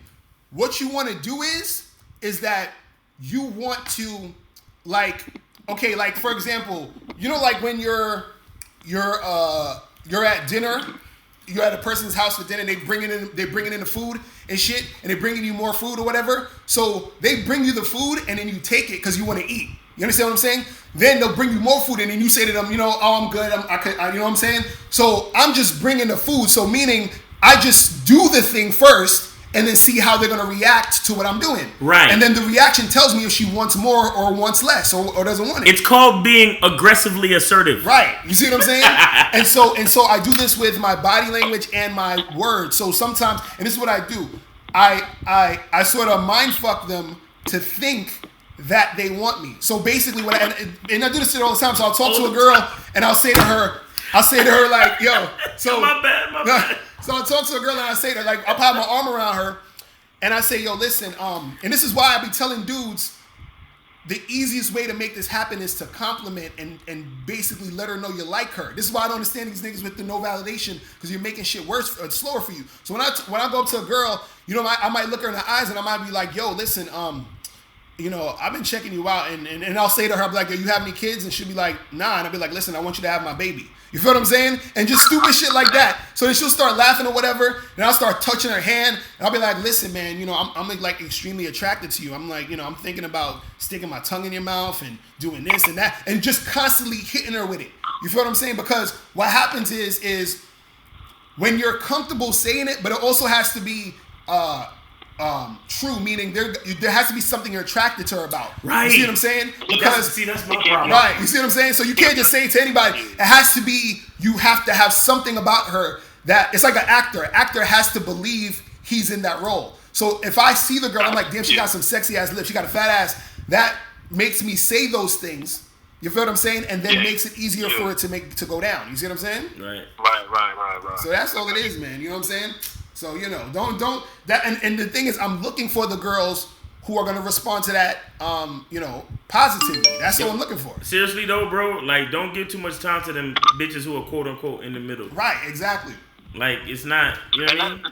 What you want to do is that you want to for example, when you're at dinner, you're at a person's house for dinner, they're bringing in the food and shit, and they're bringing you more food or whatever. So they bring you the food and then you take it because you want to eat. You understand what I'm saying? Then they'll bring you more food and then you say to them, oh, I'm good. You know what I'm saying? So I'm just bringing the food. So meaning I just do the thing first and then see how they're going to react to what I'm doing. Right. And then the reaction tells me if she wants more or wants less or doesn't want it. It's called being aggressively assertive. Right. You see what I'm saying? and so I do this with my body language and my words. So sometimes, and this is what I do. I sort of mind fuck them to think that they want me. So basically and I do this shit all the time. So I'll talk to a girl and I'll say to her like, yo, so my bad. So I'll talk to a girl and I say to her, I'll put my arm around her and I say, yo, listen, and this is why I be telling dudes the easiest way to make this happen is to compliment and basically let her know you like her. This is why I don't understand these niggas with the no validation because you're making shit worse or slower for you. So when I go up to a girl, I might look her in the eyes and I might be like, yo, listen, I've been checking you out and I'll say to her, I'll be like, yo, you have any kids? And she'll be like, nah. And I'll be like, listen, I want you to have my baby. You feel what I'm saying? And just stupid shit like that. So then she'll start laughing or whatever. And I'll start touching her hand. And I'll be like, listen, man, I'm like extremely attracted to you. I'm like, I'm thinking about sticking my tongue in your mouth and doing this and that. And just constantly hitting her with it. You feel what I'm saying? Because what happens is when you're comfortable saying it, but it also has to be true, meaning there has to be something you're attracted to her about. Right. You see what I'm saying? Because that's my problem. Right. You see what I'm saying? So you can't just say it to anybody. It has to be, you have to have something about her that, it's like an actor. An actor has to believe he's in that role. So if I see the girl, I'm like, damn, she got some sexy ass lips. She got a fat ass. That makes me say those things You feel what I'm saying? And then makes it easier for it to go down. You see what I'm saying? Right. So that's all it is, man. You know what I'm saying? So, don't that and the thing is, I'm looking for the girls who are gonna respond to that positively. That's what I'm looking for. Seriously though, bro, like don't give too much time to them bitches who are quote unquote in the middle. Right, exactly. Like it's not, you know what I mean?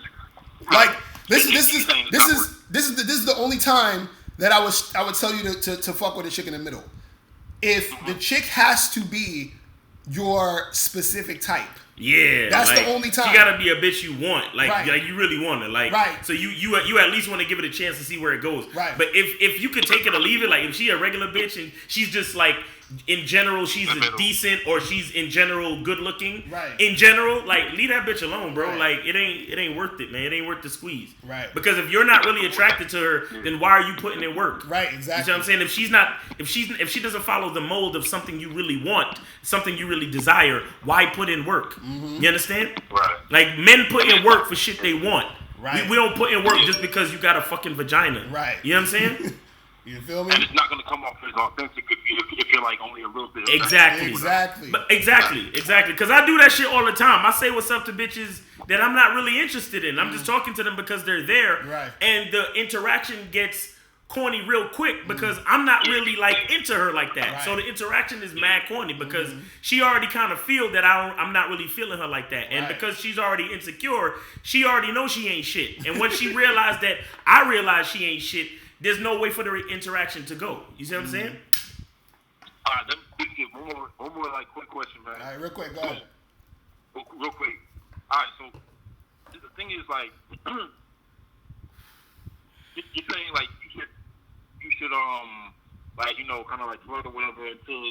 Like this is the only time that I would tell you to fuck with a chick in the middle. If the chick has to be your specific type. Yeah, that's the only time. She gotta be a bitch you want, like you really want her, like. Right. So you at least want to give it a chance to see where it goes. Right. But if you could take it or leave it, like if she a regular bitch and she's just like in general she's decent or she's in general good looking. Right. In general, like leave that bitch alone, bro. Right. Like it ain't worth it, man. It ain't worth the squeeze. Right. Because if you're not really attracted to her, then why are you putting in work? Right. Exactly. You know what I'm saying? If she doesn't follow the mold of something you really want, something you really desire, why put in work? Mm-hmm. You understand? Right. Like men put in work for shit they want. Right. We don't put in work just because you got a fucking vagina. Right. You know what I'm saying? You feel me? And it's not gonna come off as authentic if you're like only a little bit. Exactly. Because I do that shit all the time. I say what's up to bitches that I'm not really interested in. I'm just talking to them because they're there. Right. And the interaction gets corny real quick because I'm not really like into her like that. Right. So the interaction is mad corny because she already kind of feel that I'm not really feeling her like that. And because she's already insecure, she already knows she ain't shit. And once she realized that I realized she ain't shit, there's no way for the interaction to go. You see what I'm saying? All right, let me get one more like quick question, man. All right, real quick, go ahead. Real quick. All right, so the thing is like, you're saying like you should like kind of like flirt or whatever until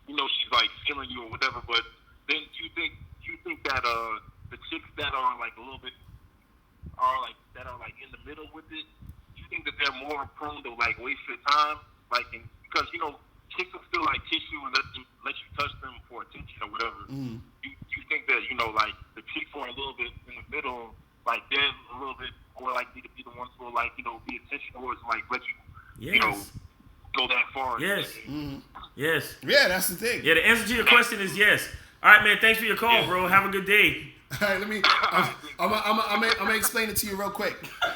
she's like feeling you or whatever. But then you think that the chicks that are like a little bit that are in the middle with it, you think that they're more prone to like waste your time, because chicks will still like kiss you and let you touch them for attention or whatever. You think that like the chicks are a little bit in the middle, like they're a little bit more likely to be the ones who will be attention towards let you go that far. Yes. Yes. Yeah, that's the thing. Yeah, the answer to your question is yes. All right, man. Thanks for your call, bro. Have a good day. All right, I'm gonna explain it to you real quick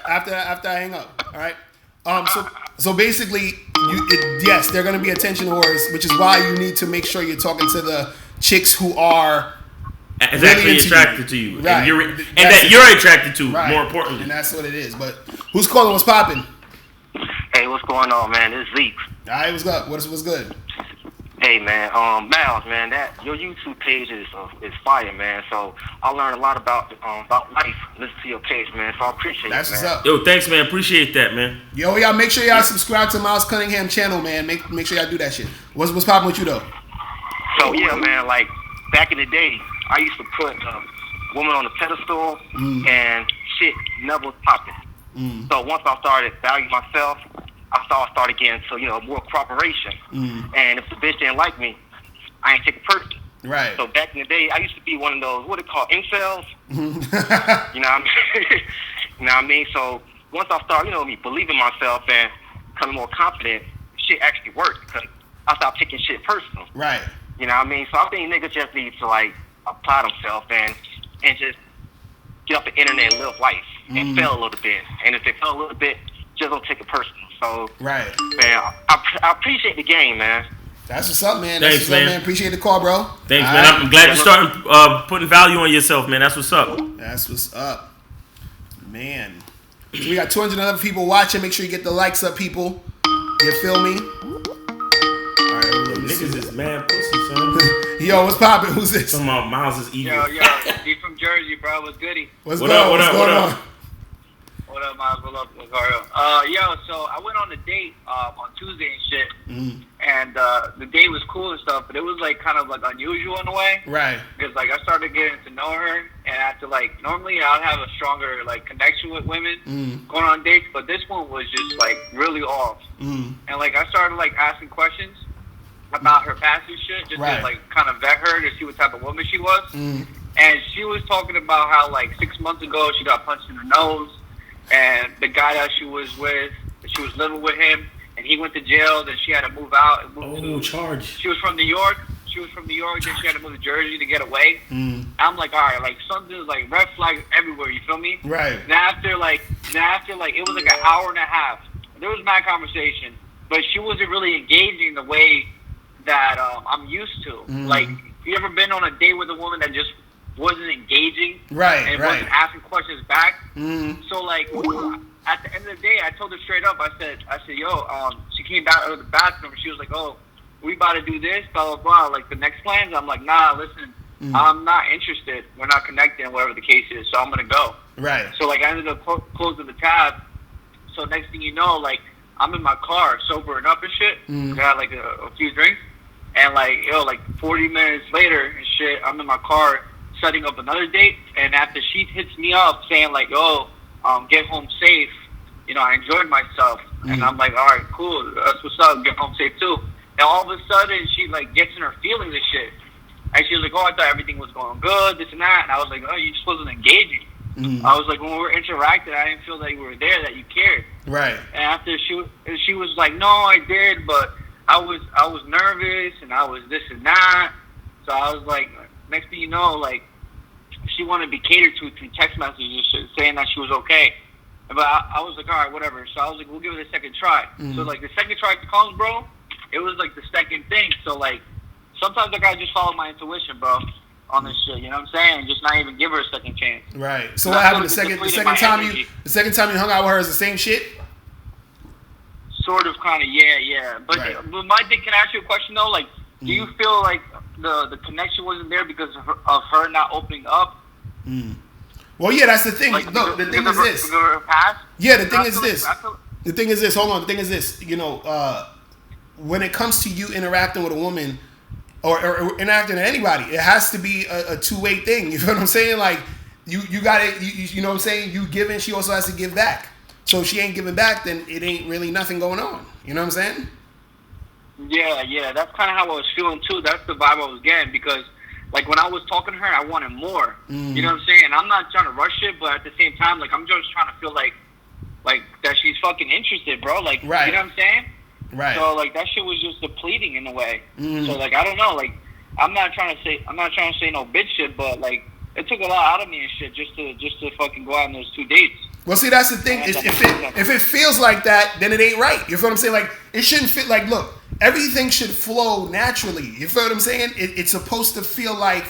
after I hang up. All right. So basically, yes, they're gonna be attention whores, which is why you need to make sure you're talking to the chicks who are actually attracted to you, right? And that you're attracted to, more importantly. And that's what it is. But who's calling? What's popping? Hey, what's going on, man? This is Zeke. All right, what's up? What's good? Hey, man. Miles, man, your YouTube page is fire, man. So I learned a lot about life. Listen to your page, man. So I appreciate it, man. That's what's up. Yo, thanks, man. Appreciate that, man. Yo, y'all, make sure y'all subscribe to Miles Cunningham channel, man. Make sure y'all do that shit. What's popping with you though? So yeah, man. Like back in the day, I used to put women on a pedestal, and shit never was popping. So once I started valuing myself, I started getting more cooperation. And if the bitch didn't like me, I ain't take it personally. Right. So back in the day, I used to be one of those, what they call incels. You know what I mean? You know what I mean? So once I started, me believing myself and becoming more confident, shit actually worked because I stopped taking shit personal. Right. You know what I mean? So I think niggas just need to apply themselves and just get off the internet and live life and fail a little bit. And if they fail a little bit, just don't take it personal. So, right, man, I appreciate the game, man. That's what's up, man. Thanks, man. Appreciate the call, bro. Thanks, man. Right. I'm glad you're starting putting value on yourself, man. That's what's up. That's what's up, man. So we got 200 other people watching. Make sure you get the likes up, people. You feel me? All right, niggas is mad pussy, son. Yo, what's poppin'? Who's this? Some Miles is evil. Yo, he from Jersey, bro. What's goody? What's going on? What up, Miles? What up, Locario? So I went on a date on Tuesday and shit, and the date was cool and stuff, but it was kind of unusual in a way, right? Because I started getting to know her, and after normally I'd have a stronger connection with women going on dates, but this one was just really off, and I started asking questions about her past and shit, just to kind of vet her to see what type of woman she was, and she was talking about how 6 months ago she got punched in the nose. And the guy that she was with, she was living with him, and he went to jail. Then she had to move out. And move charge. She was from New York. Then she had to move to Jersey to get away. I'm like, all right, like something's like red flags everywhere. You feel me? Right. Then after like it was like an hour and a half. There was mad conversation, but she wasn't really engaging the way that I'm used to. Like, you ever been on a date with a woman that just wasn't engaging? Right. And Right. wasn't asking questions back. So like, at the end of the day, I told her straight up. I said, yo, she came back out of the bathroom. She was like, oh, we about to do this, blah, blah, blah. Like, the next plans? I'm like, nah, listen, I'm not interested. We're not connecting, whatever the case is. So I'm going to go. Right. So, like, I ended up closing the tab. So next thing you know, like, I'm in my car sobering up and shit. Got, like, a few drinks. And, like, like 40 minutes later and shit, I'm in my car setting up another date. And after she hits me up saying, like, get home safe, I enjoyed myself. And I'm like, all right, cool. That's what's up. Get home safe, too. And all of a sudden, she, like, gets in her feelings and shit. And she was like, I thought everything was going good, this and that. And I was like, you just wasn't engaging. I was like, when we were interacting, I didn't feel that you were there, that you cared. Right. And after she was like, no, I did, but I was nervous, and I was this and that. So I was like, next thing you know, like, she wanted to be catered to through text messages and shit, saying that she was okay. But I was like, all right, whatever. So I was like, we'll give it a second try. So, like, the second try comes, bro, it was, like, the second thing. So, like, sometimes I gotta just follow my intuition, bro, on this shit. You know what I'm saying? Just not even give her a second chance. Right. So what happened the second time you hung out with her is the same shit? Sort of, kind of, yeah. But, but my thing, can I ask you a question, though? Like, do you feel like the connection wasn't there because of her not opening up? Well, yeah, that's the thing. Like, no, the thing is this. Yeah, the thing is this. The thing is this. Hold on. The thing is this. When it comes to you interacting with a woman or interacting with anybody, it has to be a two-way thing. You feel what I'm saying? Like, you got it. You know what I'm saying? You giving, she also has to give back. So if she ain't giving back, then it ain't really nothing going on. You know what I'm saying? Yeah. That's kind of how I was feeling, too. That's the vibe I was getting because, like, when I was talking to her, I wanted more. You know what I'm saying? And I'm not trying to rush it, but at the same time, like, I'm just trying to feel like that she's fucking interested, bro. Like, right. You know what I'm saying? Right. So, like, that shit was just depleting in a way. So, like, I don't know. Like, I'm not trying to say no bitch shit, but, like, it took a lot out of me and shit just to fucking go out on those 2 dates. Well, see, that's the thing. If it feels like that, then it ain't right. You feel what I'm saying? Like, it shouldn't fit. Like, look, everything should flow naturally. You feel what I'm saying? It's supposed to feel like,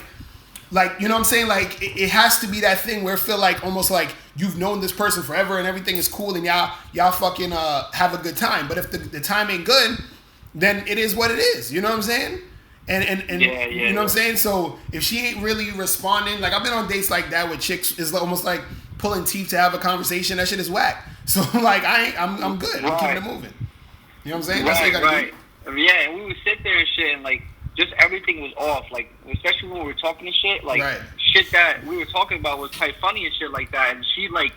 you know what I'm saying? Like, it has to be that thing where it feel like almost like you've known this person forever and everything is cool and y'all fucking have a good time. But if the time ain't good, then it is what it is. You know what I'm saying? And you know what I'm saying? So if she ain't really responding, like, I've been on dates like that with chicks, it's almost like pulling teeth to have a conversation. That shit is whack. So, like, I'm good. I'm keeping it moving. You know what I'm saying? That's what you gotta do. Yeah, and we would sit there and shit, and, like, just everything was off. Like, especially when we were talking and shit, like, shit that we were talking about was quite funny and shit like that. And she, like,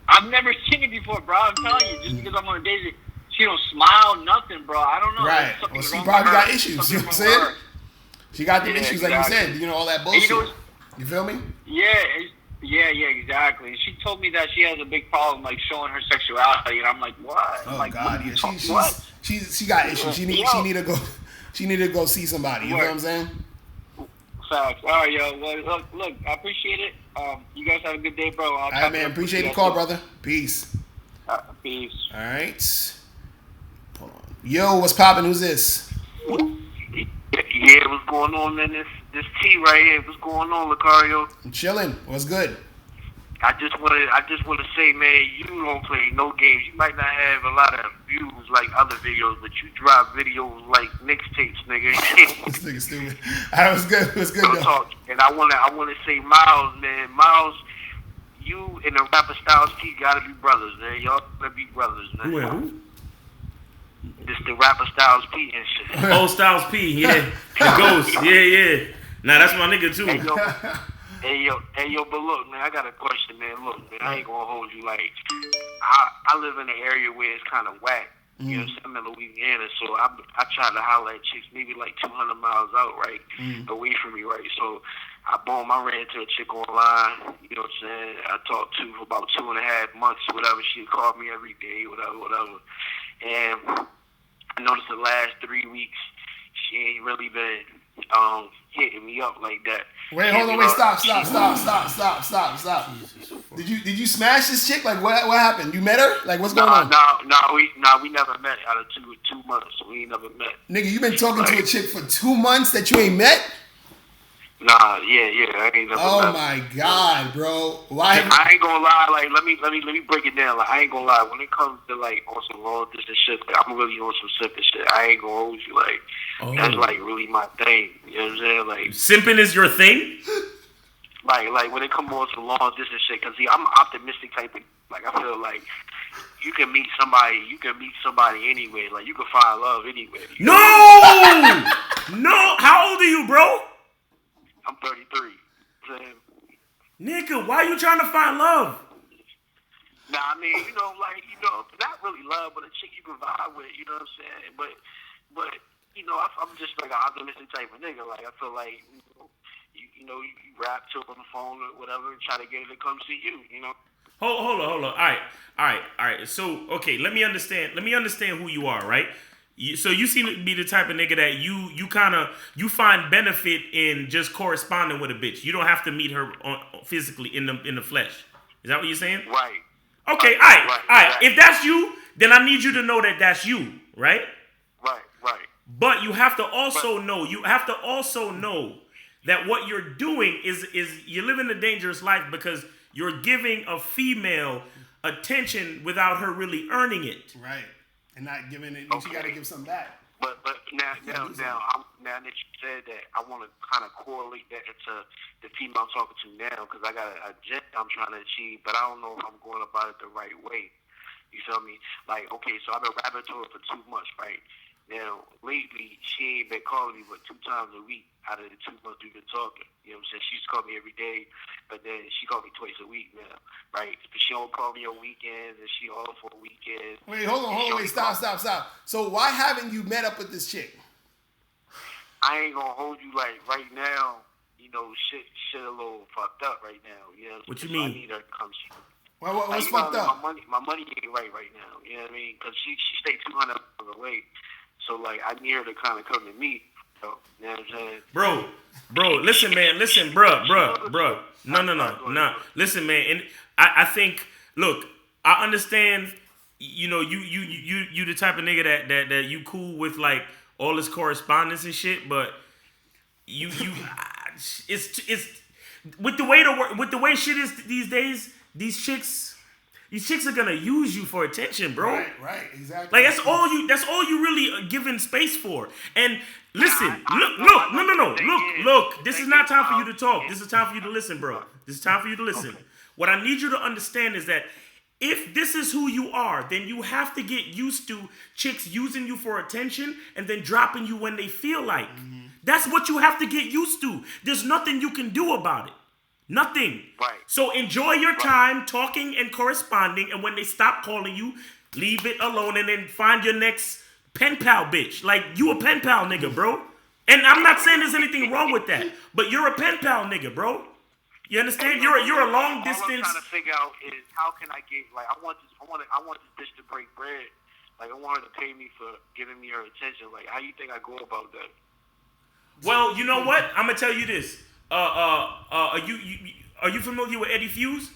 I've never seen it before, bro. I'm telling you, just because I'm on a date, she don't smile, nothing, bro. I don't know. Right. Well, she probably got issues. You know what I'm saying? She got the issues, like you said. You know, all that bullshit. You feel me? Yeah, exactly. And she told me that she has a big problem, like, showing her sexuality, and I'm like, what? Oh, like, God, yeah. She got issues. She need to go see somebody. You know what I'm saying? Facts. All right, yo. Well, look, I appreciate it. You guys have a good day, bro. All right, man. Appreciate the call, brother. Peace. Peace. All right. Hold on. Yo, what's poppin'? Who's this? Yeah, what's going on, man? This T right here. What's going on, Locario? I'm chilling. What's good? I just want to say, man, you don't play no games. You might not have a lot of views like other videos, but you drop videos like mixtapes, nigga. This nigga stupid. That was good. It was good. And I want to say, Miles, man, Miles, you and the rapper Styles P gotta be brothers, man. Y'all gotta be brothers, man. Who? This the rapper Styles P and shit. Oh, Styles P, yeah. The Ghost, yeah. Nah, that's my nigga too. Hey yo, but look, man, I got a question, man. Look, man, I ain't gonna hold you. Like, I live in an area where it's kind of whack. You know, I'm in Louisiana, so I try to holler at chicks maybe like 200 miles out, right, away from me, right. So I ran into a chick online. You know what I'm saying? I talked to her for about 2.5 months, whatever. She called me every day, whatever. And I noticed the last 3 weeks she ain't really been hitting me up like that. Wait, hold on, stop. Did you smash this chick? Like what happened? You met her? Like what's going on? We never met out of 2 months. We ain't never met. Nigga, you been talking to a chick for 2 months that you ain't met? Nah, yeah, I ain't never met. Oh my God, bro. Why? I ain't gonna lie. Like, let me break it down. Like, I ain't gonna lie. When it comes to like on some long distance shit, like, I'm really on some simping shit. I ain't gonna hold you. Like, that's like really my thing. You know what I'm saying? Like, simping is your thing. Like when it comes on some long distance shit, cause see, I'm an optimistic type of. Like, I feel like you can meet somebody anyway. Like, you can find love anyway. No. How old are you, bro? I'm 33. Nigga, why you trying to find love? Nah, I mean, not really love, but a chick you can vibe with, you know what I'm saying? But I'm just like an optimistic type of nigga. Like, I feel like, you rap to her on the phone or whatever and try to get her to come see you, you know? Hold on. All right. So, okay, let me understand who you are, right? So you seem to be the type of nigga that you find benefit in just corresponding with a bitch. You don't have to meet her physically in the flesh. Is that what you're saying? Right. Okay. All right. Exactly. If that's you, then I need you to know that that's you, right? Right. But you have to also know. You have to also know that what you're doing is you're living a dangerous life because you're giving a female attention without her really earning it. Right. And not giving it, you gotta give something back. But now that you said that, I want to kind of correlate that into the female I'm talking to now, because I got a jet I'm trying to achieve, but I don't know if I'm going about it the right way. You feel me? Like, okay, so I've been rapping to her for 2 months, right? Now, lately, she ain't been calling me but 2 times a week out of the 2 months we've been talking. You know what I'm saying? She used to call me every day, but then she called me twice a week now, right? But she don't call me on weekends, and she off on weekends. Wait, hold on, stop. So why haven't you met up with this chick? I ain't gonna hold you, like, right now, shit a little fucked up right now, you know? What you mean? I need her to come see me. Well, what's fucked up? My money ain't right now, you know what I mean? Because she stayed 200 miles away. So, like, I need her to kind of come to me. You know what I'm saying? Bro, listen, man. Listen, bro. No. Listen, man. And I think, look, I understand, you the type of nigga that you cool with, like, all this correspondence and shit, but it's with the way shit is these days, these chicks are gonna use you for attention, bro. Right, exactly. Like that's all you really giving space for. And listen, look. This is not time for you to talk. This is time for you to listen, bro. This is time for you to listen. Okay. What I need you to understand is that if this is who you are, then you have to get used to chicks using you for attention and then dropping you when they feel like. Mm-hmm. That's what you have to get used to. There's nothing you can do about it. Nothing. Right. So enjoy your time talking and corresponding, and when they stop calling you, leave it alone and then find your next pen pal bitch. Like, you a pen pal nigga, bro. And I'm not saying there's anything wrong with that, but you're a pen pal nigga, bro. You understand? You're a long distance. All I'm trying to figure out is how can I get, like, I want this bitch to break bread. Like, I want her to pay me for giving me her attention. Like, how you think I go about that? Well, you know what? I'm gonna tell you this. Are you familiar with Eddie Fuse?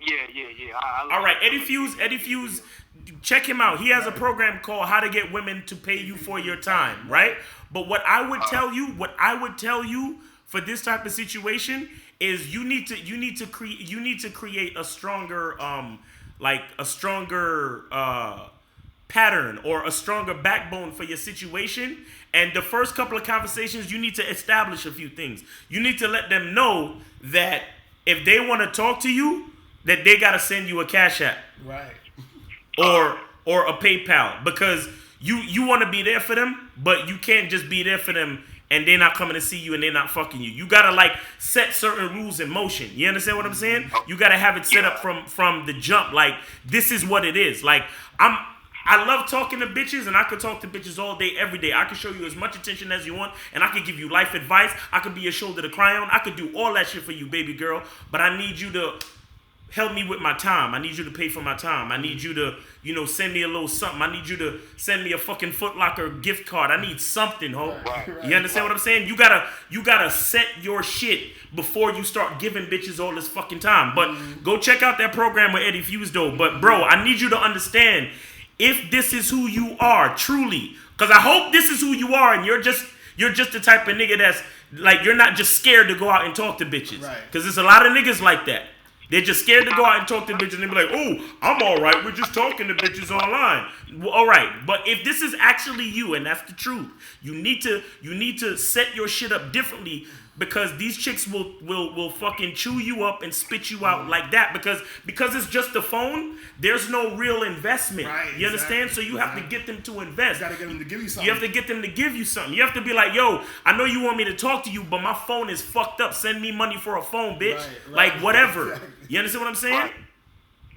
Yeah. All right, Eddie Fuse, check him out. He has a program called How to Get Women to Pay You for Your Time, right? But what I would tell you for this type of situation is you need to create a stronger pattern or a stronger backbone for your situation. And the first couple of conversations, you need to establish a few things. You need to let them know that if they want to talk to you, that they got to send you a Cash App. Right. Or a PayPal, because you want to be there for them, but you can't just be there for them and they're not coming to see you and they're not fucking you. You got to, like, set certain rules in motion. You understand what I'm saying? You got to have it set up from the jump. Like, this is what it is. Like, I love talking to bitches, and I could talk to bitches all day, every day. I could show you as much attention as you want, and I could give you life advice. I could be your shoulder to cry on. I could do all that shit for you, baby girl. But I need you to help me with my time. I need you to pay for my time. I need you to, send me a little something. I need you to send me a fucking Foot Locker gift card. I need something, ho. Right. You understand what I'm saying? You gotta set your shit before you start giving bitches all this fucking time. But go check out that program with Eddie Fuse though. But bro, I need you to understand if this is who you are truly, because I hope this is who you are, and you're just the type of nigga that's like, you're not just scared to go out and talk to bitches. Right. Because there's a lot of niggas like that. They're just scared to go out and talk to bitches and they be like, oh, I'm all right. We're just talking to bitches online. Well, all right. But if this is actually you, and that's the truth, you need to set your shit up differently, because these chicks will fucking chew you up and spit you out like that, because it's just the phone. There's no real investment. Right, you understand? exactly, So you have to get them to invest. You gotta get them to give you something. You have to get them to give you something. You have to be like, yo, I know you want me to talk to you, but my phone is fucked up. Send me money for a phone, bitch. Right, like, whatever. exactly. You understand what I'm saying? Right.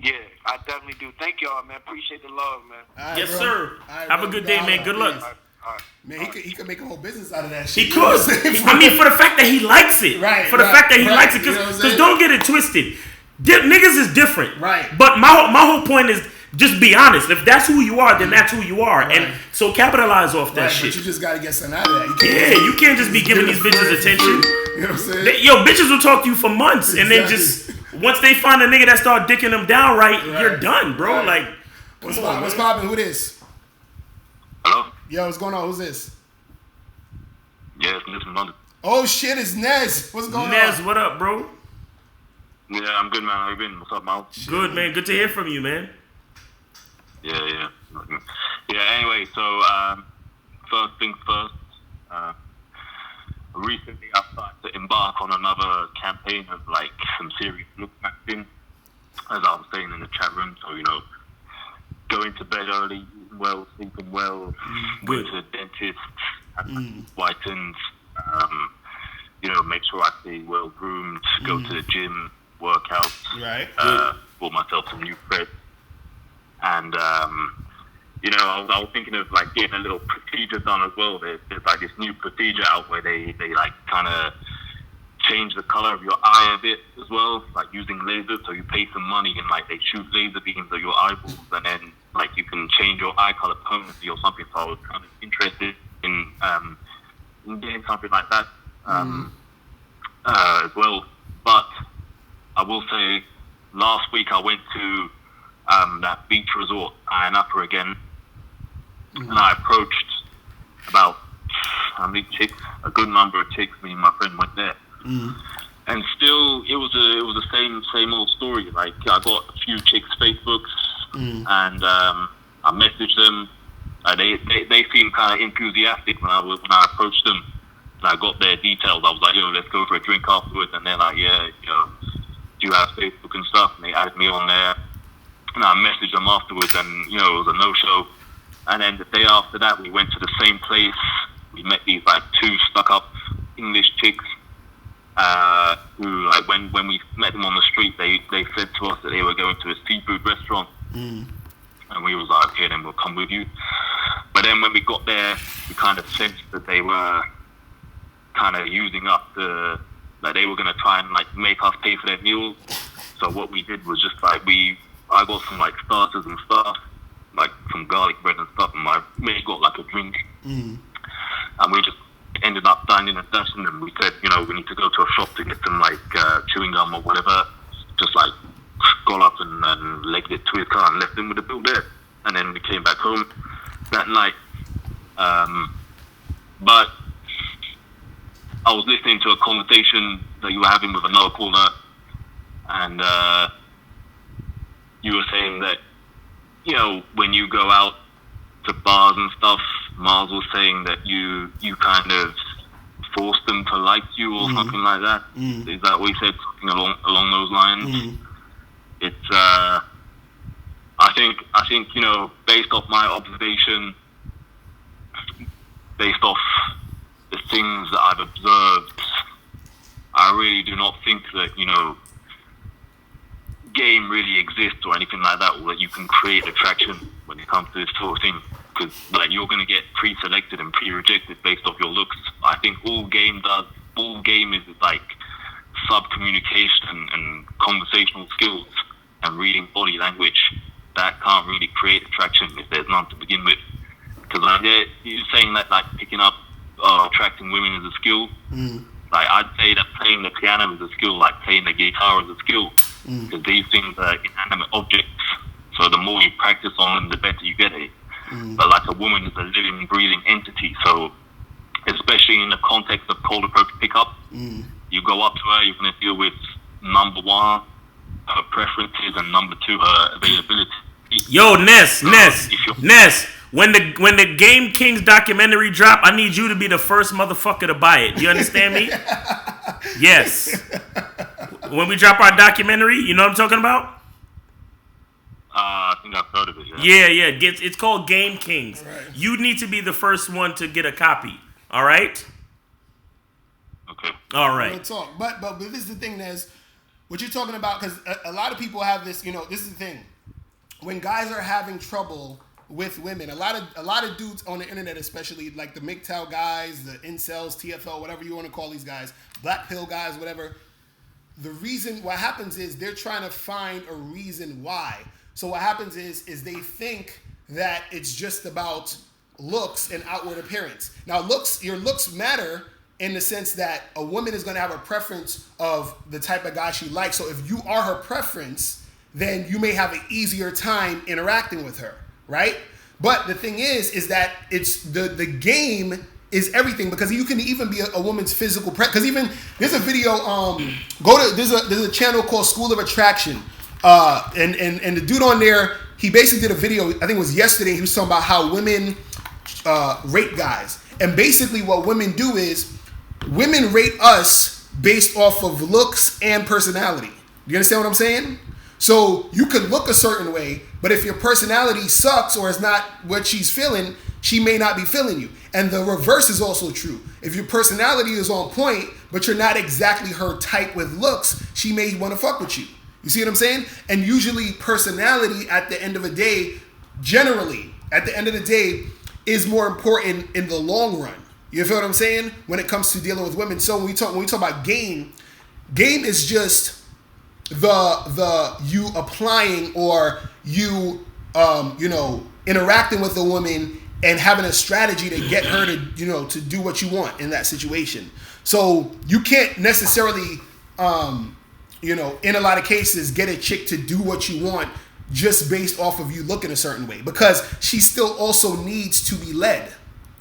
Yeah, I definitely do. Thank y'all, man. Appreciate the love, man. All right, Yes, bro. sir. All right, Have bro. a good day, man. Good luck. All right. Man, he could make a whole business out of that shit. He could. I mean, for the fact that he likes it. Right, For the right, fact that he right. likes it. You know what I'm Because saying? don't get it twisted. Niggas is different. Right. But my whole point is, just be honest. If that's who you are, then that's who you are. Right. And so capitalize off that Right, shit. but you just gotta get something out of that. You can't just be giving these bitches attention. You know what I'm saying? Yo, bitches will talk to you for months, and then just once they find a nigga that start dicking them down right, you're done, bro. Right. Like, What's come on, man. poppin'? Who this? Hello? Yo, what's going on? Who's this? Yeah, it's Nez from London. Oh shit, it's Nez. What's going Nez, on? what up, bro? Yeah, I'm good, man. How you been? What's up, Mal? Good, man. Good to hear from you, man. Yeah. Yeah, anyway, so, first things first, recently I started to embark on another campaign of, like, some serious look acting, as I was saying in the chat room. So, going to bed early, eating well, sleeping well, going to the dentist, whitens, make sure I stay well groomed, go to the gym, workouts, Right. bought myself some new threads. And, I was thinking of, like, getting a little procedure done as well. There's like, this new procedure out where they like, kind of change the color of your eye a bit as well, like, using lasers. So you pay some money and, like, they shoot laser beams at your eyeballs, and then, like, you can change your eye color permanently or something. So I was kind of interested in getting something like that as well. But I will say, last week I went to that beach resort, Iron Upper again, and I approached about how many chicks, a good number of chicks. Me and my friend went there, and still it was the same old story. Like, I got a few chicks' Facebooks, and I messaged them. They seemed kind of enthusiastic when I approached them, and I got their details. I was like, yo, let's go for a drink afterwards, and they're like, yeah, do you have Facebook and stuff? And they added me on there. And I messaged them afterwards, and, it was a no-show. And then the day after that, we went to the same place. We met these, like, two stuck-up English chicks who, like, when we met them on the street, they said to us that they were going to a seafood restaurant. And we was like, okay, then we'll come with you. But then when we got there, we kind of sensed that they were kind of using up like, they were going to try and, like, make us pay for their meals. So what we did was just, like, I got some, like, starters and stuff, like some garlic bread and stuff, and my mate got, like, a drink. And we just ended up dining and dashing, and we said, we need to go to a shop to get some, like, chewing gum or whatever. Just, like, got up and legged it to his car and left him with the bill there. And then we came back home that night. But I was listening to a conversation that you were having with another caller, and you were saying that, when you go out to bars and stuff, Miles was saying that you kind of force them to like you or something like that. Is that what he said? Something along those lines? It's I think based off my observation, based off the things that I've observed, I really do not think that game really exists or anything like that, or that you can create attraction when it comes to this sort of thing, because, like, you're going to get pre-selected and pre-rejected based off your looks. I think all game is, like, up communication and conversational skills and reading body language, that can't really create attraction if there's none to begin with. Because like you're saying that like picking up, attracting women is a skill. Like I'd say that playing the piano is a skill, like playing the guitar is a skill. Because these things are inanimate objects. So the more you practice on them, the better you get at it. But like a woman is a living, breathing entity. So especially in the context of cold approach pickup, you go up to her, you're going to deal with number one, her preferences, and number two, her availability. Yo, Ness. When the Game Kings documentary drop, I need you to be the first motherfucker to buy it. Do you understand me? Yes. When we drop our documentary, you know what I'm talking about? I think I've heard of it. Yeah. It's called Game Kings. Right. You need to be the first one to get a copy. All right? Okay. All right. Real talk. But this is the thing, Nez. What you're talking about, because a lot of people have this. You know, this is the thing. When guys are having trouble with women, a lot of dudes on the internet, especially like the MGTOW guys, the incels, TFL, whatever you want to call these guys, black pill guys, whatever. The reason, what happens is they're trying to find a reason why. So what happens is they think that it's just about looks and outward appearance. Now, your looks matter in the sense that a woman is going to have a preference of the type of guy she likes. So if you are her preference, then you may have an easier time interacting with her, right? But the thing is that it's the game is everything, because you can even be a woman's physical because even there's a video there's a channel called School of Attraction, and the dude on there, he basically did a video, I think it was yesterday, he was talking about how women rate guys. And basically what women do is women rate us based off of looks and personality. You understand what I'm saying? So you could look a certain way, but if your personality sucks or is not what she's feeling, she may not be feeling you. And the reverse is also true. If your personality is on point, but you're not exactly her type with looks, she may want to fuck with you. You see what I'm saying? And usually personality at the end of the day, generally, at the end of the day, is more important in the long run. You feel what I'm saying? When it comes to dealing with women. So when we talk about game is just the you applying or you interacting with a woman and having a strategy to get her to to do what you want in that situation. So you can't necessarily in a lot of cases get a chick to do what you want just based off of you looking a certain way, because she still also needs to be led,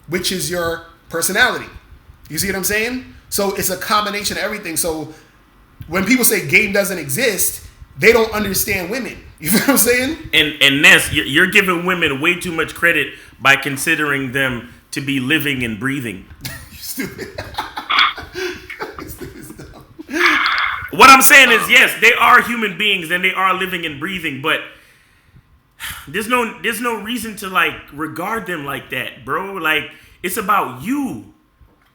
which is your personality. You see what I'm saying? So it's a combination of everything. So when people say game doesn't exist, they don't understand women. You feel what I'm saying? And Ness, you're giving women way too much credit by considering them to be living and breathing. You stupid. What I'm saying is, yes, they are human beings and they are living and breathing, but there's no reason to like regard them like that, bro. Like, it's about you.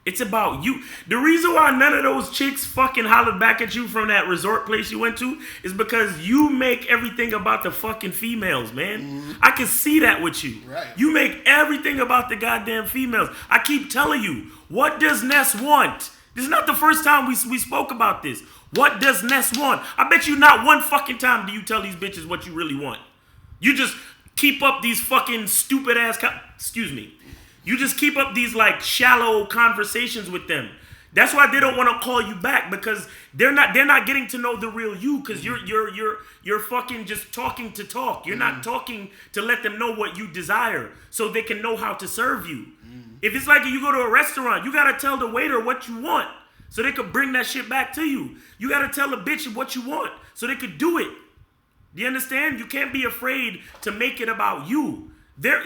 It's about you. The reason why none of those chicks fucking hollered back at you from that resort place you went to is because you make everything about the fucking females, man. Mm-hmm. I can see that with you. Right. You make everything about the goddamn females. I keep telling you, what does Ness want? This is not the first time we spoke about this. What does Ness want? I bet you not one fucking time do you tell these bitches what you really want. You just keep up these fucking stupid ass You just keep up these like shallow conversations with them. That's why they don't want to call you back, because they're not getting to know the real you, because you're fucking just talking to talk. You're not talking to let them know what you desire so they can know how to serve you. If it's like you go to a restaurant, you gotta tell the waiter what you want so they could bring that shit back to you. You gotta tell the bitch what you want so they could do it. Do you understand? You can't be afraid to make it about you.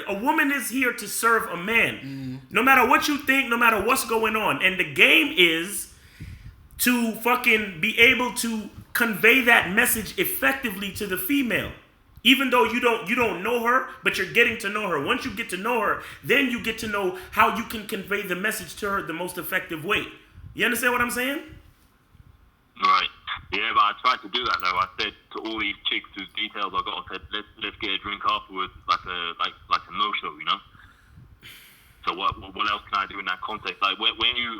A woman is here to serve a man. No matter what you think, no matter what's going on. And the game is to fucking be able to convey that message effectively to the female. Even though you don't know her, but you're getting to know her. Once you get to know her, then you get to know how you can convey the message to her the most effective way. You understand what I'm saying? Right. Yeah, but I tried to do that though. I said to all these chicks whose details I got, I said, let's get a drink afterwards, like a no-show, you know. So what else can I do in that context? Like when you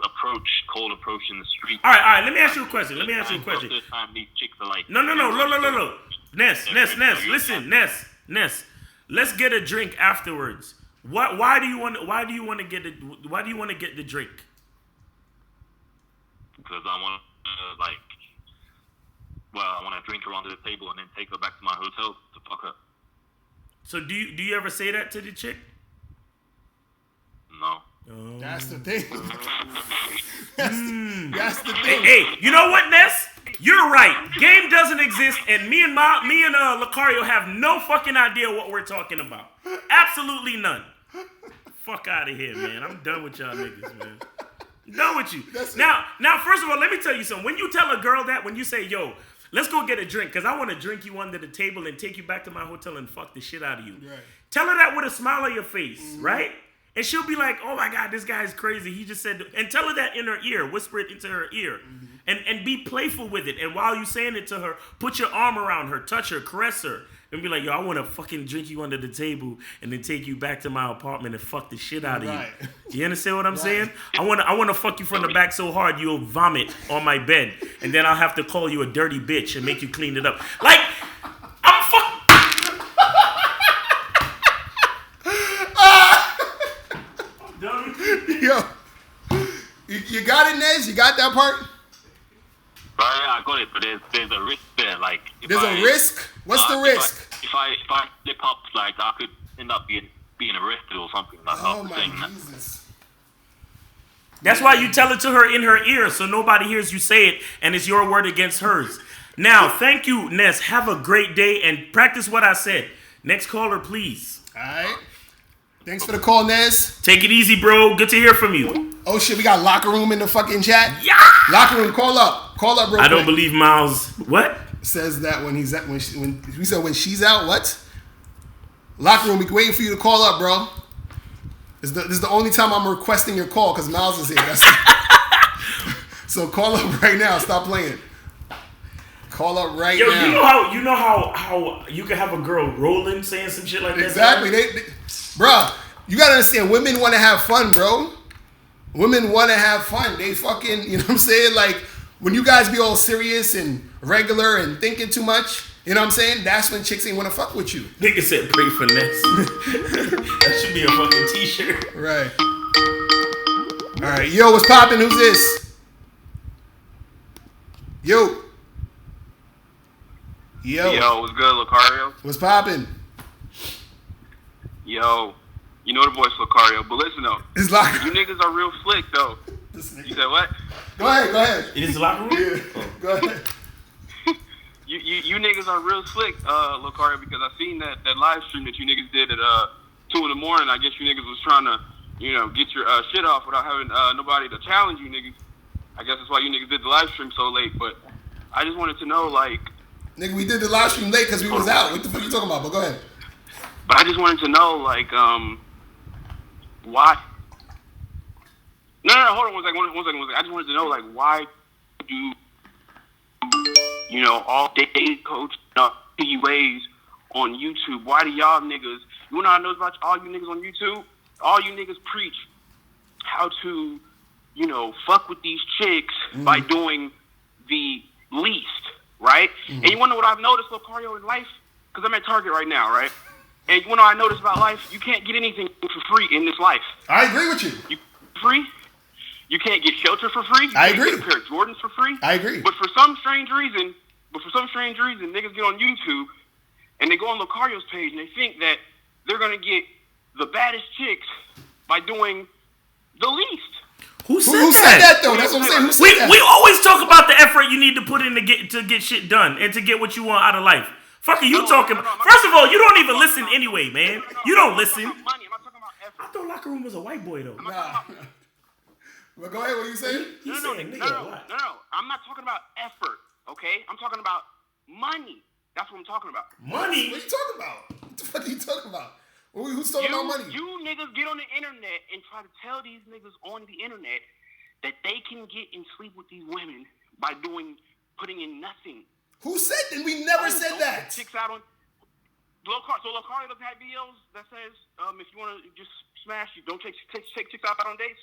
cold approach in the street. All right. Let me ask you a question. Most of the time, these chicks are like. No. Ness, listen, Ness. Let's get a drink afterwards. Why do you want to get the drink? Because I want I want to drink her onto the table and then take her back to my hotel to fuck her. So do you ever say that to the chick? No. That's the thing. That's the thing. Hey, you know what, Ness? You're right. Game doesn't exist, and me and Locario have no fucking idea what we're talking about. Absolutely none. Fuck out of here, man. I'm done with y'all niggas, man. I'm done with you. Now, first of all, let me tell you something. When you tell a girl that, when you say, yo, let's go get a drink, because I want to drink you under the table and take you back to my hotel and fuck the shit out of you. Right. Tell her that with a smile on your face, right? And she'll be like, oh my God, this guy's crazy. He just said, and tell her that in her ear, whisper it into her ear, and be playful with it. And while you're saying it to her, put your arm around her, touch her, caress her, and be like, yo, I want to fucking drink you under the table and then take you back to my apartment and fuck the shit out of you. You understand what I'm saying? I want to fuck you from the back so hard you'll vomit on my bed, and then I'll have to call you a dirty bitch and make you clean it up. Like, I'm fucking. Yo, you got it, Nez? You got that part? I got it, but there's a risk there. Like, there's a risk? What's the risk? If I slip up, like, I could end up being arrested or something. Like, oh my Jesus. That's why you tell it to her in her ear so nobody hears you say it and it's your word against hers. Now, thank you, Ness. Have a great day and practice what I said. Next caller, please. All right. Thanks for the call, Nez. Take it easy, bro. Good to hear from you. Oh, shit. We got Locker Room in the fucking chat? Yeah. Locker Room, call up. Call up, bro. I don't believe Miles. What? Says that when he's at, when she's out, what? Locker Room, we waiting for you to call up, bro. This is the only time I'm requesting your call because Miles is here. So call up right now. Stop playing. Call up right now. You know how you can have a girl rolling saying some shit like that. Exactly, bro. You gotta understand. Women want to have fun, bro. Women want to have fun. They fucking, you know what I'm saying? Like when you guys be all serious and regular and thinking too much. You know what I'm saying? That's when chicks ain't want to fuck with you. Nigga said pray for Ness. That should be a fucking t-shirt. Right. All right. Yo, what's poppin'? Who's this? Yo. Yo, what's good, Locario? What's poppin'? Yo, you know the voice, Locario. But listen, though. It's Locker. You niggas are real slick, though. You said what? Go ahead. It is Locker Room? Yeah. Go ahead. You niggas are real slick, Locario, because I seen that live stream that you niggas did at 2 in the morning. I guess you niggas was trying to, get your shit off without having nobody to challenge you niggas. I guess that's why you niggas did the live stream so late. But I just wanted to know, like, nigga, we did the live stream late because we was out. What the fuck you talking about? But go ahead. But I just wanted to know, like, why? No, hold on one second. I just wanted to know, like, why do all day coach PUAs on YouTube? Why do y'all niggas? You know what I know about all you niggas on YouTube? All you niggas preach how to, fuck with these chicks by doing the least, right? And you wanna know what I've noticed, Locario, in life? Because I'm at Target right now, right? And you know what I noticed about life? You can't get anything for free in this life. I agree with you. Free? You can't get shelter for free. I agree. You can't get a pair of Jordans for free. I agree. But for some strange reason, niggas get on YouTube and they go on Locario's page and they think that they're gonna get the baddest chicks by doing the least. Who said that though? That's what I'm saying. We always talk about the effort you need to put in to get shit done and to get what you want out of life. Fuck are you talking about? First of all, you don't even listen anyway, man. You don't listen. I'm not talking about effort. I thought Locker Room was a white boy though. Nah. Well, go ahead. What are you saying? No. I'm not talking about effort. Okay, I'm talking about money. That's what I'm talking about. Money? What are you talking about? What the fuck are you talking about? Who's talking about money? You niggas get on the internet and try to tell these niggas on the internet that they can get and sleep with these women by putting in nothing. Who said that? We never said that. Chicks out on Locario doesn't have videos that says if you want to just smash? You don't take chicks out on dates.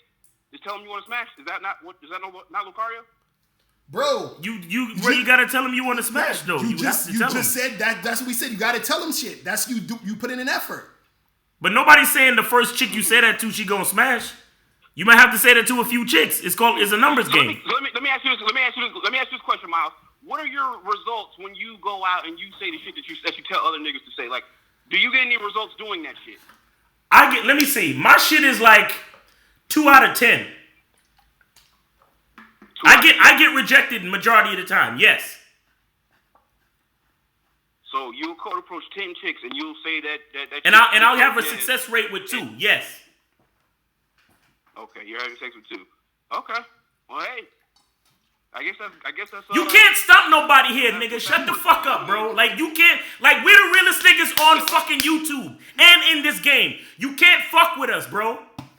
Just tell them you want to smash. Is that not Locario? Bro, you gotta tell them you want to smash though. You just said that. That's what we said. You gotta tell them shit. That's you put in an effort. But nobody's saying the first chick you say that to, she gonna smash. You might have to say that to a few chicks. It's a numbers game. Let me ask you this question, Miles. What are your results when you go out and you say the shit that you tell other niggas to say? Like, do you get any results doing that shit? Let me see. My shit is like 2 out of 10. I get rejected majority of the time. Yes. So you'll cold approach 10 chicks and you'll say that and I'll have a success rate with 2. Yes. Okay, you're having sex with 2. Okay. Well, hey. I guess that's. You can't stop nobody here, nigga. Shut the fuck up, bro. Like you can't. Like we're the realest niggas on fucking YouTube and in this game. You can't fuck with us, bro.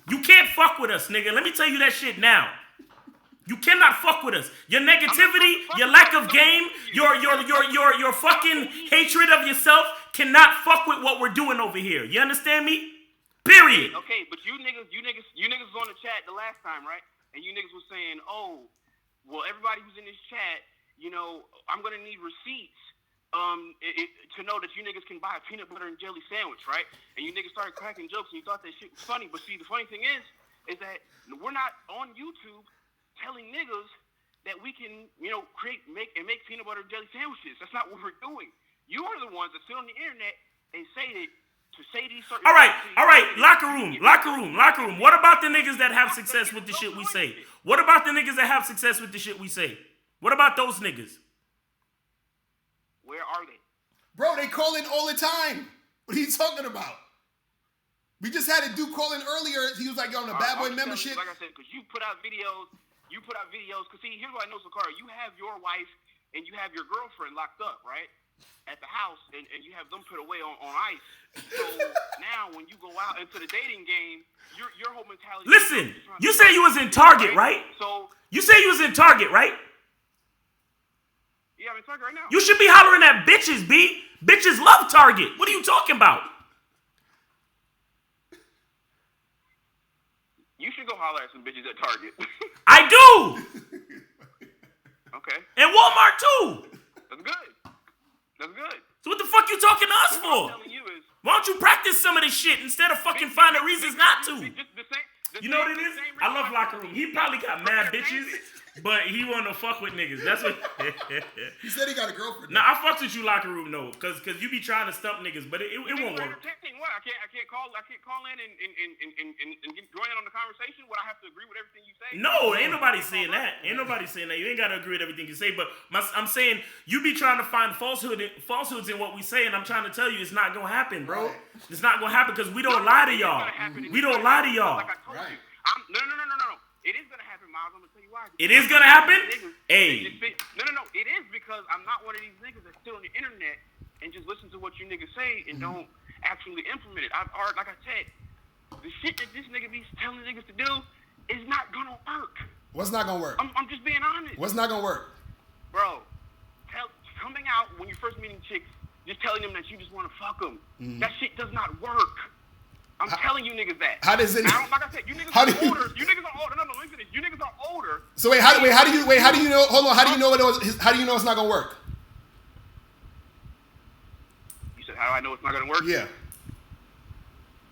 You can't fuck with us, nigga. Let me tell you that shit now. You cannot fuck with us. Your negativity, your lack of game, your fucking hatred of yourself cannot fuck with what we're doing over here. You understand me? Period. Okay, but you niggas was on the chat the last time, right? And you niggas was saying, oh, well, everybody who's in this chat, you know, I'm gonna need receipts to know that you niggas can buy a peanut butter and jelly sandwich, right? And you niggas started cracking jokes and you thought that shit was funny. But see, the funny thing is that we're not on YouTube telling niggas that we can, you know, make peanut butter and jelly sandwiches. That's not what we're doing. You are the ones that sit on the internet and say that to say these certain. All right. Locker room. What about the niggas that have success with the shit we say? What about the niggas that have success with the shit we say? What about those niggas? Where are they? Bro, they call in all the time. What are you talking about? We just had a dude call in earlier. He was like, yo, on the Bad Boy membership. Like I said, because you put out videos. Because see, here's what I know, Locario. You have your wife and you have your girlfriend locked up, right? At the house, and you have them put away on ice. So now when you go out into the dating game, your whole mentality. Listen, you say you was in Target, right? So you say you was in Target, right? Yeah, I'm in Target right now. You should be hollering at bitches, B. Bitches love Target. What are you talking about? You should go holler at some bitches at Target. I do. Okay. And Walmart too. That's good. So what the fuck you talking to us for? What I'm telling you is, why don't you practice some of this shit instead of fucking finding reasons not to? You know what it is? I love Locker Room. He probably got mad bitches, but he wanna fuck with niggas. That's what he said. He got a girlfriend. Nah, I fucks with you, Locker Room, though, cause you be trying to stump niggas, but it won't work. What? I can't call in and join in on the conversation. Would I have to agree with everything you say? No, ain't nobody saying that. You ain't gotta agree with everything you say. But I'm saying you be trying to find falsehoods in what we say, and I'm trying to tell you it's not gonna happen, bro. It's not gonna happen because we don't lie to y'all. We don't lie to y'all. Like I told you. No. It is gonna happen, Miles. I'm gonna tell you why. It is gonna happen? Hey. No. It is because I'm not one of these niggas that sit on the internet and just listen to what you niggas say and don't actually implement it. Like I said, the shit that this nigga be telling niggas to do is not gonna work. What's not gonna work? I'm just being honest. What's not gonna work? Bro, coming out when you're first meeting chicks, just telling them that you just want to fuck them. That shit does not work. I'm telling you niggas that. How does it? Like I said, you niggas are older. You niggas are older. No, let me finish. You niggas are older. So how do you know? Hold on. How do you know how do you know it's not gonna work? You said, how do I know it's not gonna work? Yeah.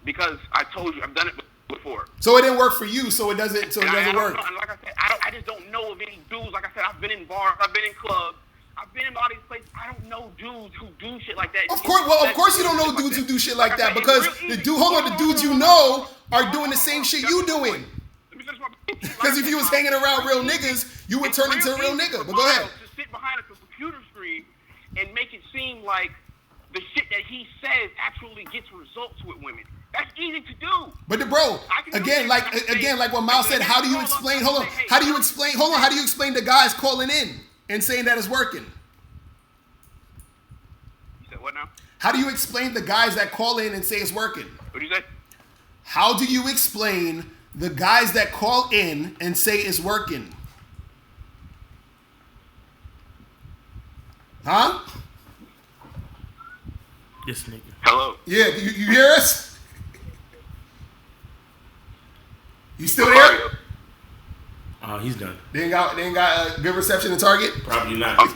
Because I told you, I've done it before. So it didn't work for you. So it doesn't work. Like I said, I just don't know of any dudes. Like I said, I've been in bars. I've been in clubs. I've been in all these places. I don't know dudes who do shit like that. Of course you don't know dudes who do shit like that because the dudes you know are doing the same shit you doing. Because if you was hanging around real niggas, you would turn into a real nigga. But go ahead. To sit behind a computer screen and make it seem like the shit that he says actually gets results with women. That's easy to do. But bro, again, like what Miles said, how do you explain? How do you explain the guys calling in and saying that it's working? You said what now? How do you explain the guys that call in and say it's working? What do you say? How do you explain the guys that call in and say it's working? Huh? This nigga. Hello. Yeah, you hear us? You still there? Oh, he's done. They ain't got a good reception in Target? Probably not.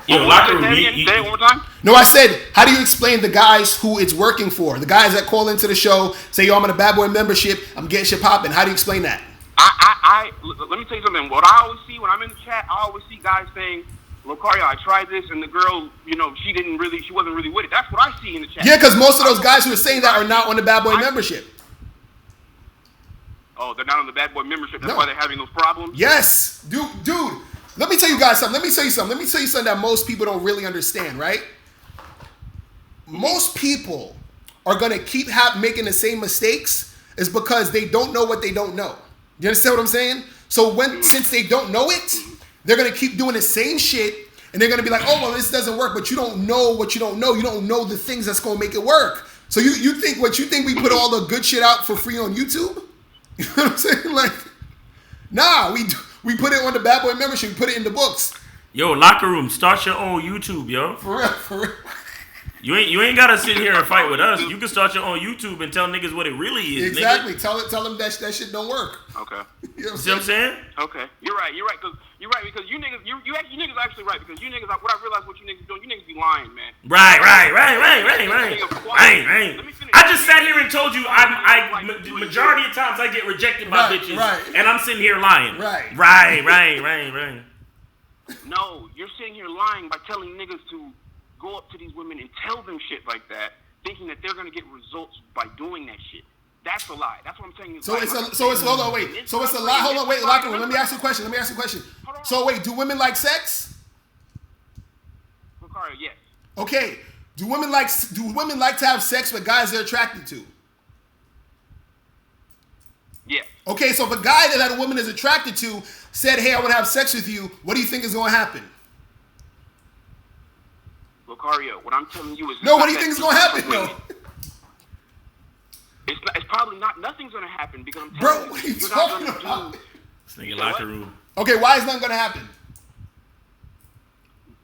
Yo, Locker Room. Say it one more time. No, I said, how do you explain the guys who it's working for? The guys that call into the show, say, yo, I'm in a Bad Boy membership, I'm getting shit popping. How do you explain that? Let me tell you something. What I always see when I'm in the chat, I always see guys saying, Locario, I tried this, and the girl, she wasn't really with it. That's what I see in the chat. Yeah, because most of those guys who are saying that are not on the Bad Boy membership. Oh, they're not on the Bad Boy membership. That's why they're having those problems? Yes. Dude, let me tell you guys something. Let me tell you something that most people don't really understand, right? Most people are going to keep making the same mistakes is because they don't know what they don't know. You understand what I'm saying? So since they don't know it, they're going to keep doing the same shit, and they're going to be like, oh, well, this doesn't work, but you don't know what you don't know. You don't know the things that's going to make it work. So you think we put all the good shit out for free on YouTube? You know what I'm saying? Like, nah, we put it on the Bad Boy membership. We put it in the books. Yo, Locker Room, start your own YouTube, yo. For real. You ain't gotta sit here and fight with us. You can start your own YouTube and tell niggas what it really is. Exactly. Nigga. Tell them that shit don't work. Okay. You know See what I'm saying? Okay. You're right because you niggas are actually right because you niggas. What I realized what you niggas doing, you niggas be lying, man. Right. I just sat here and told you majority of times I get rejected by bitches, and I'm sitting here lying. Right. No, you're sitting here lying by telling niggas to go up to these women and tell them shit like that, thinking that they're gonna get results by doing that shit. That's a lie. That's what I'm saying. So it's a lie. Hold on, wait, Locker Room. Let me ask you a question. So wait, do women like sex? Locario, yes. Okay. Do women like to have sex with guys they're attracted to? Yeah. Okay, so if a guy that a woman is attracted to said, hey, I want to have sex with you, what do you think is going to happen? Locario, what I'm telling you is... No, what do you think is going to happen, though? It's probably not... Nothing's going to happen because I'm Bro, telling you... what are you talking about? This nigga Locker Room. Okay, why is nothing going to happen?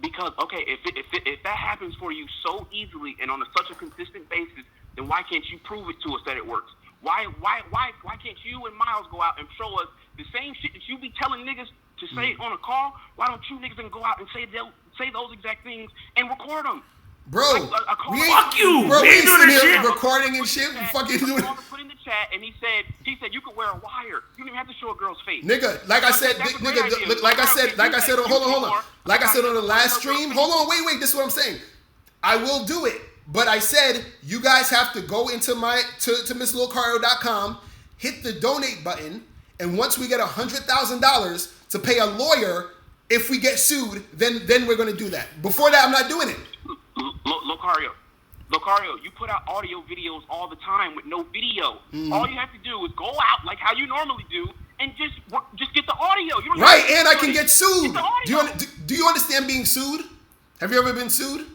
Because, okay, if that happens for you so easily and on such a consistent basis, then why can't you prove it to us that it works? Why can't you and Miles go out and show us the same shit that you be telling niggas to say on a call? Why don't you niggas then go out and say those exact things and record them? Bro, fuck you. Bro, we ain't doing this shit. Recording and shit. Fucking doing it. Put in the chat, and he said you could wear a wire. You don't even have to show a girl's face. Nigga, like I said, like I said, hold on. Like I said on the last stream, hold on, wait. This is what I'm saying. I will do it, but I said you guys have to go into to MissLocario.com, hit the donate button, and once we get $100,000 to pay a lawyer, if we get sued, then we're gonna do that. Before that, I'm not doing it. Locario, you put out audio videos all the time with no video. All you have to do is go out like how you normally do and just get the audio. You don't and I can get sued. Do you understand being sued? Have you ever been sued?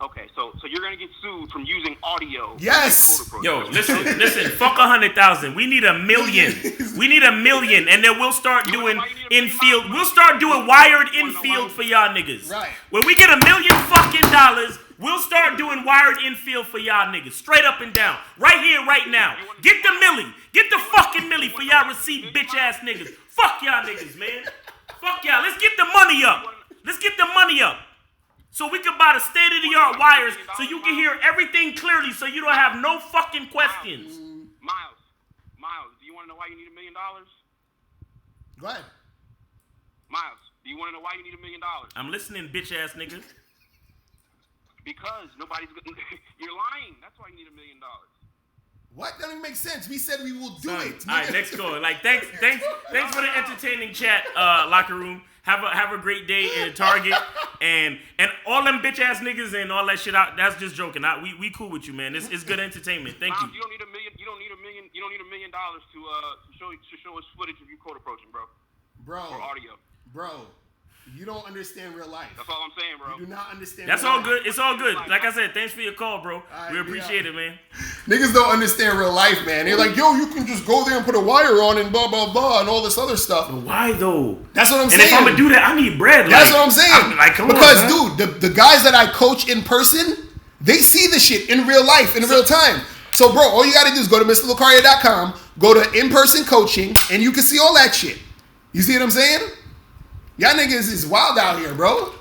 Okay, so you're gonna get sued from using audio. Yes. Yo, listen. Fuck 100,000. We need 1 million. We need 1 million, and then we'll start doing infield. We'll start doing wired infield for y'all niggas. Right. When we get $1 million fucking dollars, we'll start doing wired infield for y'all niggas, straight up and down, right here, right now. Get the milli. Get the fucking milli for y'all receive bitch ass niggas. Fuck y'all niggas, man. Fuck y'all. Let's get the money up. So we can buy the state-of-the-art wires so you can hear everything clearly so you don't have no fucking questions. Miles, do you want to know why you need $1 million? Go ahead. Miles, do you want to know why you need $1 million? I'm listening, bitch-ass niggas. Because you're lying. That's why you need $1 million. What? That doesn't make sense. We said we will do it. All right, next call. Like, thanks for the entertaining chat, Locker Room. Have a great day in Target, and all them bitch ass niggas and all that shit out. That's just joking. We cool with you, man. It's good entertainment. Thank you. You don't need $1 million. You don't need $1 million to show us footage of you code approaching, bro. Or audio, bro. You don't understand real life. That's all I'm saying, bro. You do not understand. That's all good. It's all good. Like I said, thanks for your call, bro. We appreciate it, man. Niggas don't understand real life, man. They're like, yo, you can just go there and put a wire on and blah, blah, blah, and all this other stuff. But why, though? That's what I'm saying. And if I'm going to do that, I need bread. That's what I'm saying. Come because, on, dude, the guys that I coach in person, they see the shit in real life, in real time. So, bro, all you got to do is go to MrLocario.com, go to in-person coaching, and you can see all that shit. You see what I'm saying? Y'all niggas is wild out here, bro.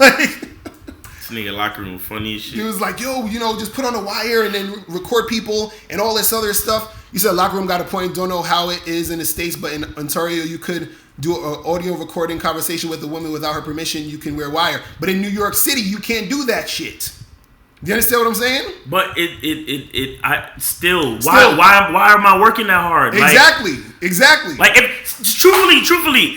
Like, this nigga locker room funny as shit. he was like, yo, just put on a wire and then record people and all this other stuff. You said locker room got a point. Don't know how it is in the States, but in Ontario, you could do an audio recording conversation with a woman without her permission. You can wear wire. But in New York City, you can't do that shit. You understand what I'm saying? But why am I working that hard? Exactly. Like, truthfully,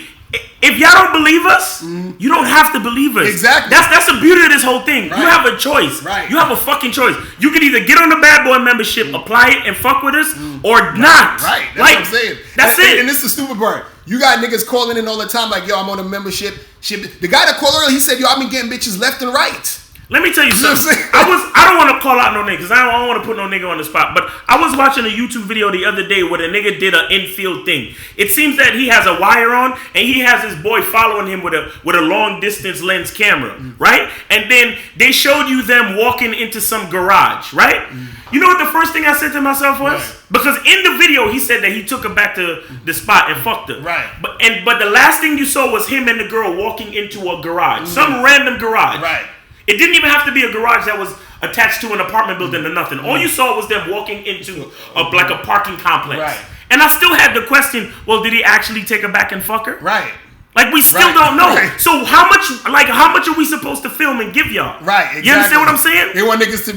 if y'all don't believe us, you don't have to believe us. Exactly. That's the beauty of this whole thing. Right. You have a choice. Right. You have a fucking choice. You can either get on the Bad Boy membership, apply it, and fuck with us, or not. Right. That's what I'm saying. That's it. And this is the stupid part. You got niggas calling in all the time like, yo, I'm on a membership. The guy that called earlier, he said, yo, I've been getting bitches left and right. Let me tell you something. I don't want to call out no niggas. I don't want to put no nigga on the spot. But I was watching a YouTube video the other day where the nigga did an infield thing. It seems that he has a wire on and he has his boy following him with a long distance lens camera, right? And then they showed you them walking into some garage, right? You know what the first thing I said to myself was? Right. Because in the video he said that he took her back to the spot and fucked her. Right. But the last thing you saw was him and the girl walking into a garage, some random garage. Right. It didn't even have to be a garage that was attached to an apartment building or nothing. All you saw was them walking into a parking complex. Right. And I still had the question, well, did he actually take her back and fuck her? Right. Like, we still don't know. Right. So how much are we supposed to film and give y'all? Right, exactly. You understand what I'm saying? They want niggas to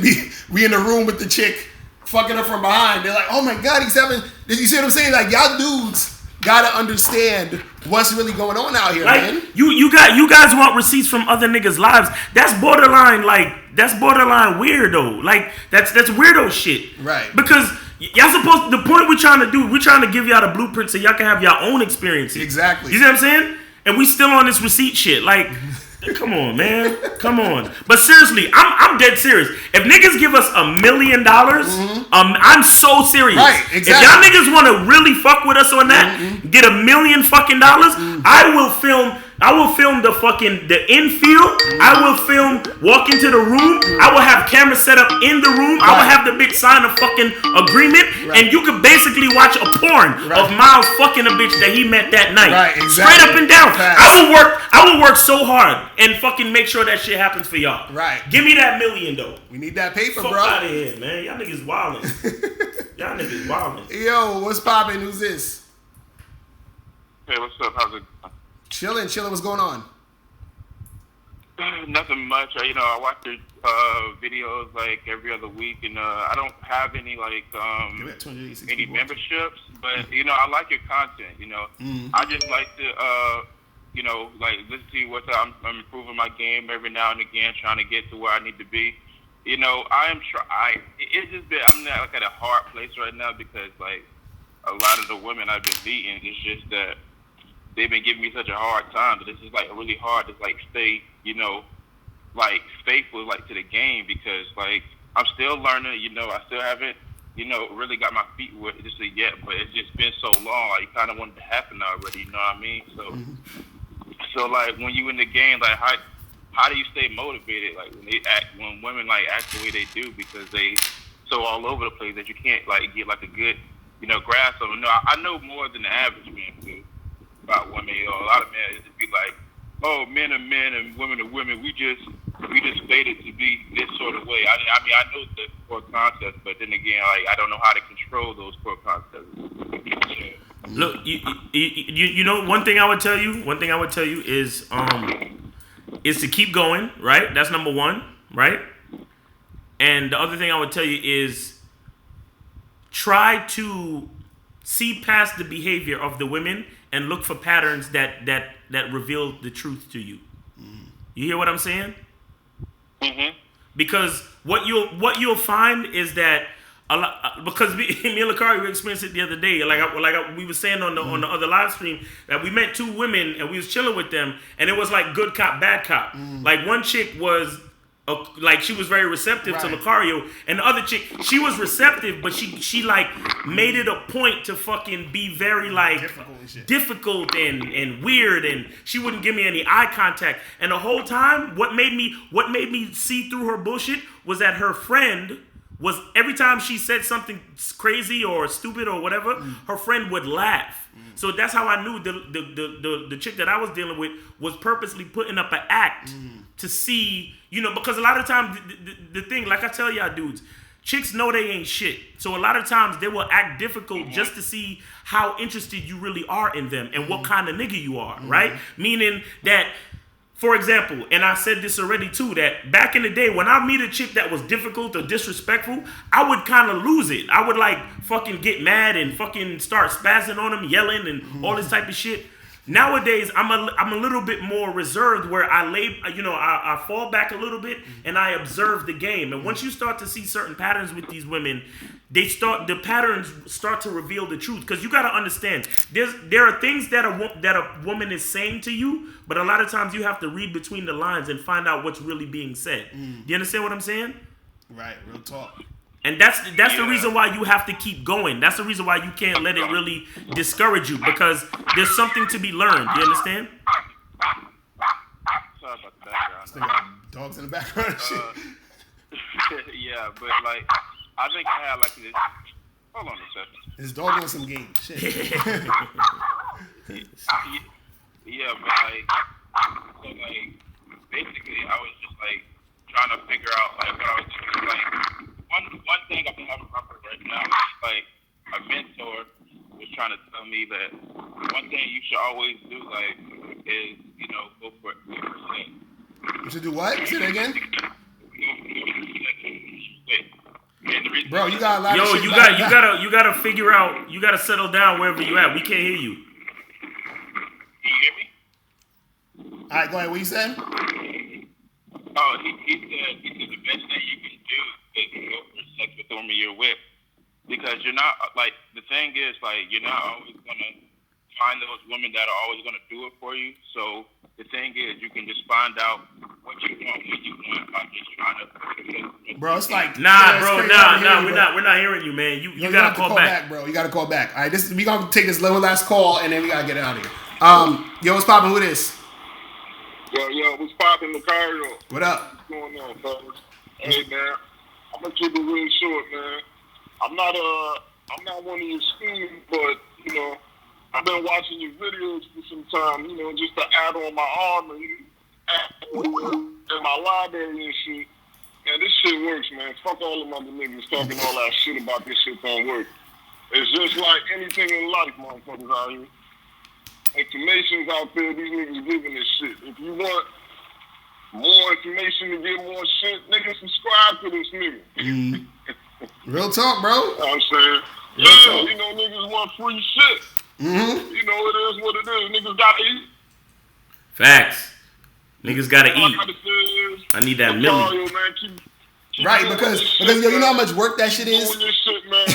be in the room with the chick fucking her from behind. They're like, oh my God, he's having... You see what I'm saying? Like, y'all dudes gotta understand what's really going on out here, like, man. You guys want receipts from other niggas' lives. That's borderline weird though. Like, that's weirdo shit. Right. Because y'all supposed, the point we're trying to do, we're trying to give y'all the blueprint so y'all can have your own experiences. Exactly. You see what I'm saying? And we still on this receipt shit. Like, come on, man. Come on. But seriously, I'm dead serious. If niggas give us $1 million, I'm so serious. Right, exactly. If y'all niggas want to really fuck with us on that, get $1 million fucking dollars, I will film the infield. I will film walk into the room. I will have cameras set up in the room. I will have the bitch sign a fucking agreement, and you could basically watch a porn of Miles fucking a bitch that he met that night. Right, exactly. Straight up and down. I will work so hard and fucking make sure that shit happens for y'all. Right. Give me that $1 million though. We need that paper, Fuck bro. out of here, man. Y'all niggas wildin'. Y'all niggas wildin'. Yo, what's poppin'? Who's this? Hey, what's up? How's it going? Chilling. What's going on? Nothing much. I watch your videos like every other week, and I don't have any any memberships, but I like your content. I just like to listen to you. I'm improving my game every now and again, trying to get to where I need to be. It's just been, I'm at a hard place right now because a lot of the women I've been meeting, it's just that they've been giving me such a hard time that it's just really hard to stay, faithful to the game because I'm still learning, I still haven't, really got my feet wet just yet, but it's just been so long, you kind of want it to happen already, you know what I mean? So when you in the game, how do you stay motivated? When women act the way they do because they so all over the place that you can't get a good, grasp of them. No, I know more than the average man do about women. A lot of men just be like, oh, men are men and women are women. We just fated to be this sort of way. I mean, I know the core concepts, but then again, I don't know how to control those core concepts. Look, you know, one thing I would tell you is to keep going, right? That's number one, right? And the other thing I would tell you is try to see past the behavior of the women and look for patterns that reveal the truth to you. You hear what I'm saying? Mm-hmm. Because what you'll find is that because me and Locario experienced it the other day. We were saying on the other live stream that we met two women and we was chilling with them, and it was like good cop, bad cop. Like one chick was she was very receptive to Locario, and the other chick, she was receptive, but she made it a point to fucking be very difficult and weird, and she wouldn't give me any eye contact. And the whole time, what made me see through her bullshit was that her friend was every time she said something crazy or stupid or whatever, her friend would laugh. So that's how I knew the chick that I was dealing with was purposely putting up an act to see, because a lot of times the thing, like I tell y'all dudes, chicks know they ain't shit. So a lot of times they will act difficult just to see how interested you really are in them and what kind of nigga you are, right? Meaning that, for example, and I said this already too, that back in the day when I meet a chick that was difficult or disrespectful, I would kind of lose it. I would like fucking get mad and fucking start spazzing on them, yelling and all this type of shit. Nowadays, I'm a little bit more reserved where I fall back a little bit and I observe the game. And once you start to see certain patterns with these women, the patterns start to reveal the truth. Because you got to understand, there are things that a woman is saying to you, but a lot of times you have to read between the lines and find out what's really being said. Do you understand what I'm saying? Right, real talk. And that's the reason why you have to keep going. That's the reason why you can't let it really discourage you, because there's something to be learned. You understand? Sorry about the background. Still got dogs in the background and shit. Yeah, but like, I think I had like this. Hold on a second. His dog doing some game shit. Yeah, but like, basically, I was just like trying to figure out like what I was doing. Like, one thing I've been having a problem right now is like a mentor was trying to tell me that one thing you should always do is go for 8%. You should do what? Say that again. Bro, you got a lot of shit. You gotta figure out. You gotta settle down wherever you at. We can't hear you. Can you hear me? All right, go ahead. What you said? Oh, he said the best thing you can do is go for sex with the woman you're with, because you're not like, the thing is like, you're not always gonna find those women that are always gonna do it for you. So the thing is, you can just find out what you want when you want by just trying to. Bro, it's like we're not hearing you, man. You gotta call back, bro. You gotta call back. All right, we gonna take this one last call and then we gotta get out of here. Yo, what's poppin'? Who this? Yo, what's poppin', Locario? What up? What's going on, fellas? Hey, man, I'm gonna keep it real short, man. I'm not one of your students, but I've been watching your videos for some time. Just to add on my armor and my library and shit. Man, this shit works, man. Fuck all them other niggas talking all that shit about this shit don't work. It's just like anything in life, motherfuckers out here. Information's out there, these niggas giving this shit. If you want more information to get more shit, nigga, subscribe to this nigga. Real talk, bro. You know what I'm saying? Niggas want free shit. It is what it is. Niggas gotta eat. Facts. Niggas gotta eat. I need that million. Right, because you know how much work that shit is? Doing this shit, man.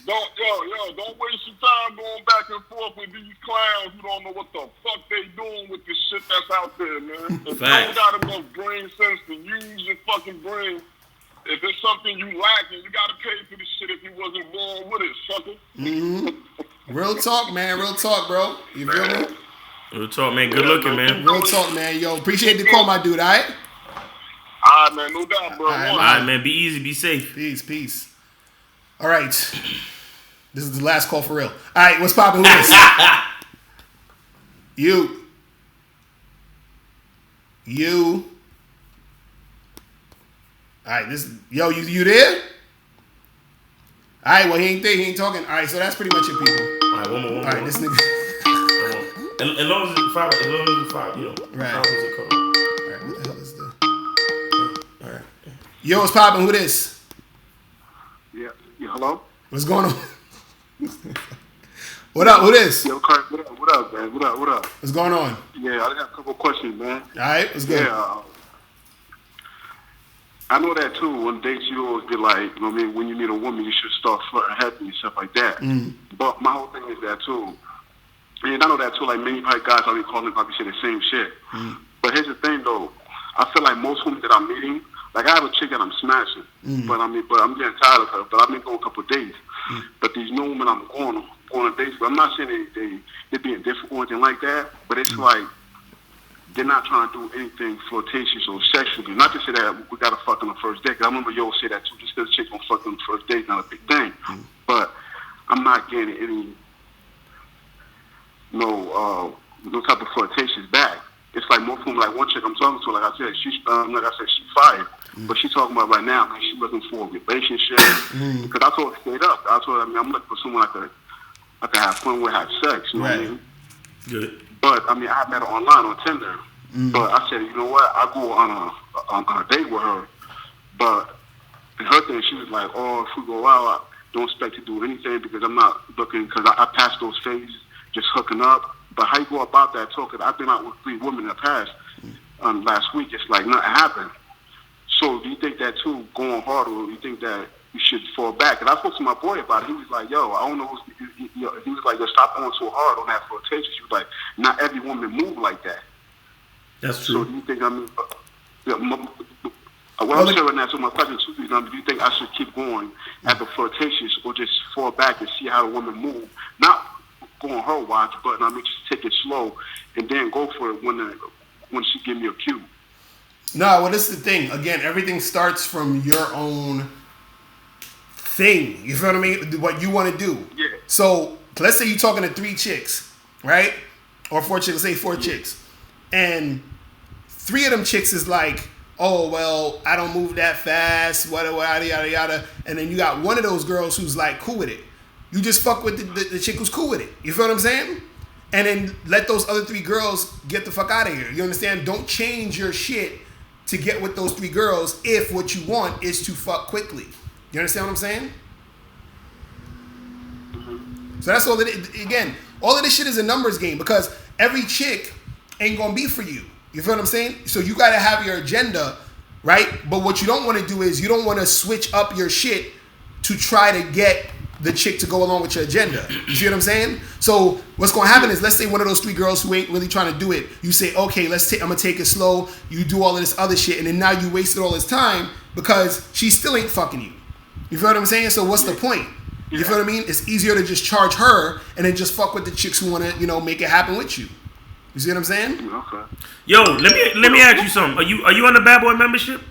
Don't waste your time going back and forth with these clowns who don't know what the fuck they doing with the shit that's out there, man. If you don't got enough brain sense to use your fucking brain, if it's something you lacking, you gotta pay for this shit if you wasn't born with it, sucker. Real talk, man. Real talk, bro. You feel me? Real talk, man. Good looking, man. Real talk, man. Yo, appreciate the call, my dude, all right? All right, man. No doubt, bro. All right, man. Be easy. Be safe. Peace. All right. This is the last call for real. All right, what's poppin' with this? You. All right, you there? All right, well, he ain't there. He ain't talking. All right, so that's pretty much it, people. All right, one more. All right, this nigga. As long as it's 5, Right. 5 is a code. All right, what the hell is this? All right. Yo, what's poppin'? Who this? Yeah, hello? What's going on? What up? Who this? Yo, Kurt, what up, man? What up? What's going on? Yeah, I got a couple questions, man. All right, what's good? Yeah, I know that too. On dates, you always be like, when you meet a woman, you should start flirting happy and stuff like that. But my whole thing is that too. And I know that too. Like many guys, I be calling, probably say the same shit. But here's the thing, though. I feel like most women that I'm meeting, like I have a chick that I'm smashing, but I'm getting tired of her. But I've been going a couple of days. But these new women I'm going on dates. But I'm not saying they're being different or anything like that. But it's like they're not trying to do anything flirtatious or sexually. Not to say that we gotta fuck on the first date. 'Cause I remember you always say that too. Just because chicks gonna fuck on the first date, not a big thing. But I'm not getting any no type of flirtatious back. It's like more from like one chick I'm talking to. Like I said, she's fired, but she's talking about right now. Like she's looking for a relationship. Because I told her straight up. I told her, I mean, I'm looking for someone I could have fun with, have sex. You know what I mean? Good. But I mean, I met her online on Tinder. But I said, you know what? I go on a date with her. But her thing, she was like, oh, if we go out, I don't expect to do anything because I'm not looking. Because I passed those phases, just hooking up. But how you go about that talk? I've been out with 3 women in the past. Last week, it's like nothing happened. So do you think that too, going hard, or do you think that you should fall back? And I spoke to my boy about it. He was like, yo, I don't know. He was like, yo, stop going so hard on that flirtation. He was like, not every woman move like that. That's true. So do you think, I mean, what I'm saying right now, so my question to you, do you think I should keep going at the flirtatious or just fall back and see how a woman move? Not go on her watch, but I mean, just take it slow and then go for it when she give me a cue. No, well, this is the thing. Again, everything starts from your own thing. You feel what I mean? What you want to do. Yeah. So let's say you're talking to 3 chicks, right? Or 4 chicks. Let's say 4 chicks, and 3 of them chicks is like, oh, well, I don't move that fast, yada, yada, yada. And then you got one of those girls who's like cool with it. You just fuck with the chick who's cool with it. You feel what I'm saying? And then let those other 3 girls get the fuck out of here. You understand? Don't change your shit to get with those 3 girls if what you want is to fuck quickly. You understand what I'm saying? So that's all that again, all of this shit is a numbers game because every chick ain't gonna be for you. You feel what I'm saying? So you gotta have your agenda, right? But what you don't want to do is you don't want to switch up your shit to try to get the chick to go along with your agenda. You see what I'm saying? So what's gonna happen is, let's say one of those 3 girls who ain't really trying to do it, you say, okay, I'm gonna take it slow. You do all of this other shit, and then now you wasted all this time because she still ain't fucking you. You feel what I'm saying? So what's the point? You feel what I mean? It's easier to just charge her and then just fuck with the chicks who wanna, make it happen with you. You see what I'm saying? Okay. Yo, let me ask you something. Are you on the Bad Boy membership?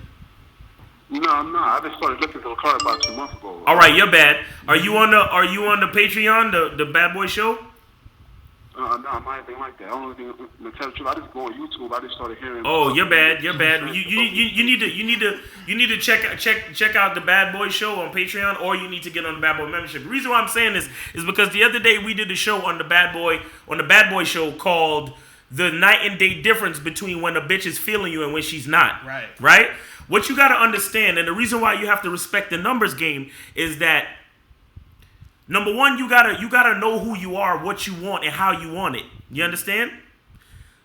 No, I'm not. I just started looking at the card about 2 months ago. All right, you're bad. Are you on the Patreon, the Bad Boy show? No, I'm not anything like that. I don't think to tell the truth. I just go on YouTube. I just started hearing. Oh, you're bad. You're bad. You need to check out the Bad Boy show on Patreon, or you need to get on the Bad Boy membership. The reason why I'm saying this is because the other day we did a show on the Bad Boy show called "The Night and Day Difference Between When a Bitch is Feeling You and When She's Not." Right. What you got to understand, and the reason why you have to respect the numbers game, is that number one, you gotta know who you are, what you want, and how you want it. You understand?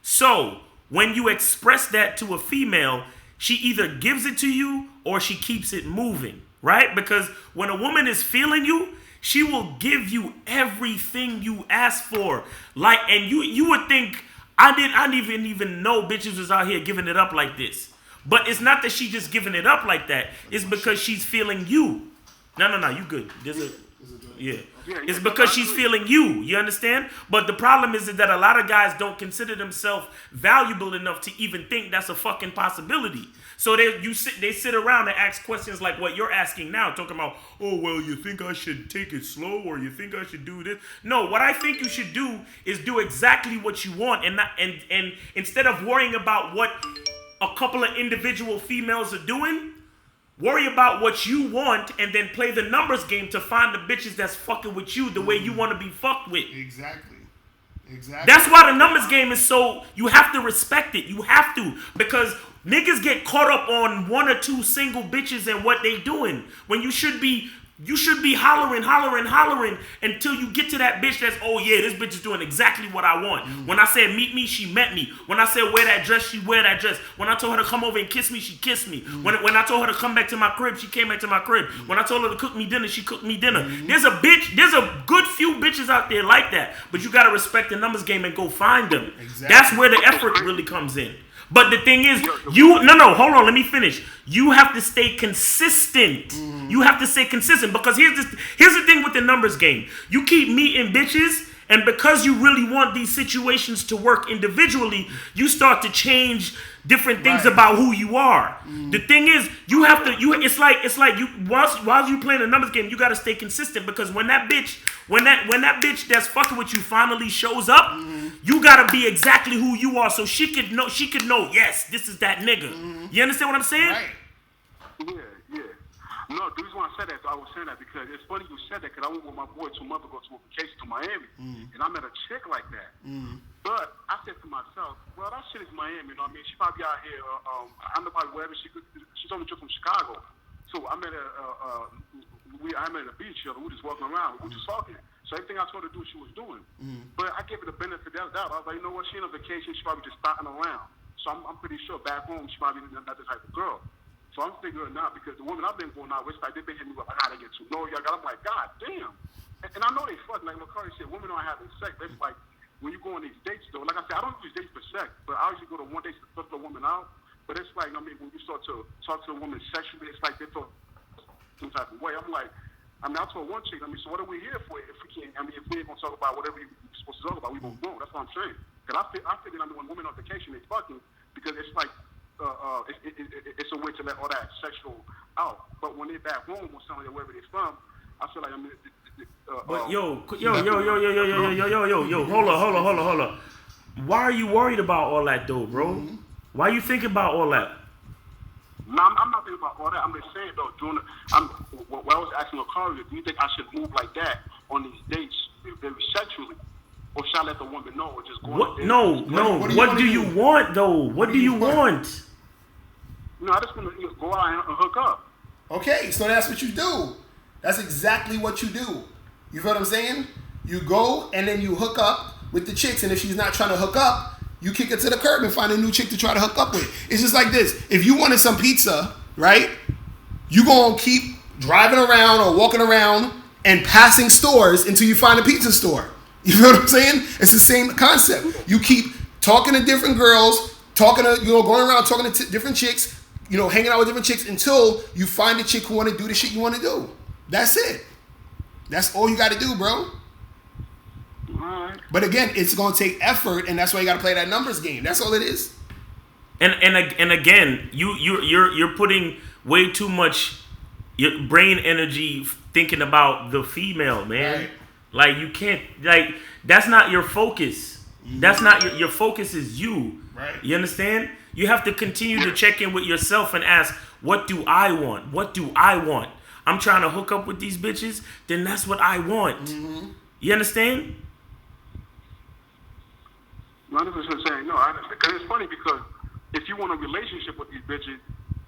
So when you express that to a female, she either gives it to you or she keeps it moving, right? Because when a woman is feeling you, she will give you everything you ask for. Like, and you would think I didn't even know bitches was out here giving it up like this. But it's not that she just giving it up like that. It's because she's feeling you. No, you good. It's because she's feeling you. You understand? But the problem is that a lot of guys don't consider themselves valuable enough to even think that's a fucking possibility. So they sit around and ask questions like what you're asking now, talking about, oh, well, you think I should take it slow, or you think I should do this? No, what I think you should do is do exactly what you want, and instead of worrying about what a couple of individual females are doing, worry about what you want and then play the numbers game to find the bitches that's fucking with you the way you want to be fucked with. Exactly. That's why the numbers game is so, you have to respect it. You have to, because niggas get caught up on 1 or 2 single bitches and what they doing when you should be hollering until you get to that bitch that's, oh yeah, this bitch is doing exactly what I want. When I said meet me, she met me. When I said wear that dress, she wear that dress. When I told her to come over and kiss me, she kissed me. When I told her to come back to my crib, she came back to my crib. When I told her to cook me dinner, she cooked me dinner. There's a good few bitches out there like that, but you gotta respect the numbers game and go find them. Exactly. That's where the effort really comes in. But the thing is, hold on, let me finish. You have to stay consistent. You have to stay consistent, because here's the thing with the numbers game. You keep meeting bitches And because you really want these situations to work individually, you start to change different things about who you are. The thing is, you have to. It's like you while you playing a numbers game, you got to stay consistent because when that bitch that's fucking with you finally shows up, you got to be exactly who you are, so she could know. Yes, this is that nigga. You understand what I'm saying? Right. Yeah. No, the reason why I said that, I was saying that because it's funny you said that because I went with my boy 2 months ago to a vacation to Miami, and I met a chick like that. But I said to myself, well, that shit is Miami, you know what I mean? She probably out here, I don't know probably wherever she's on the trip from Chicago. So I met her, I met her at the beach, we were just walking around, we were just talking. So everything I told her to do, she was doing. But I gave her the benefit of the doubt. I was like, you know what, she on vacation, she probably just starting around. So I'm pretty sure back home, she probably not the type of girl. So I'm figuring out because the women I've been going out with, like they've been hitting me up, I gotta get to know you. I'm like, God damn. And I know they fuck, like Locario said, women aren't having sex. But it's like when you go on these dates though, like I said, I don't use dates for sex, but I usually go to one date to flip a woman out. But it's like, I mean, when you start to talk to a woman sexually, it's like they feel some type of way. I'm like, I told one chick, so what are we here for if we can't, if we ain't gonna talk about whatever we're supposed to talk about, we won't go. That's what I'm saying. Because I figure, when women on vacation, they fucking, because it's like, it's a way to let all that sexual out. But when they're back home or somewhere wherever they're from, I feel like but yo, hold on. Why are you worried about all that though, bro? Why you thinking about all that? No, I'm not thinking about all that. I'm just saying though, what I was asking Locario, do you think I should move like that on these dates very sexually? Or should I let the woman know or just go on a date? No. What do you want though? What do you want? No, I just want to go out and hook up. Okay, so that's what you do. That's exactly what you do. You feel what I'm saying? You go and then you hook up with the chicks, and if she's not trying to hook up, you kick her to the curb and find a new chick to try to hook up with. It's just like this. If you wanted some pizza, right? You gonna keep driving around or walking around and passing stores until you find a pizza store. You feel what I'm saying? It's the same concept. You keep talking to different girls, going around talking to different chicks, hanging out with different chicks until you find a chick who want to do the shit you want to do. That's it. That's all you got to do, bro. Right. But again, it's gonna take effort, and that's why you got to play that numbers game. That's all it is. And again, you're putting way too much your brain energy thinking about the female, man. Right. Like you can't, that's not your focus. That's not your focus is you. Right. You understand? You have to continue to check in with yourself and ask, what do I want? What do I want? I'm trying to hook up with these bitches, then that's what I want. You understand? 100% saying no. Because it's funny because if you want a relationship with these bitches,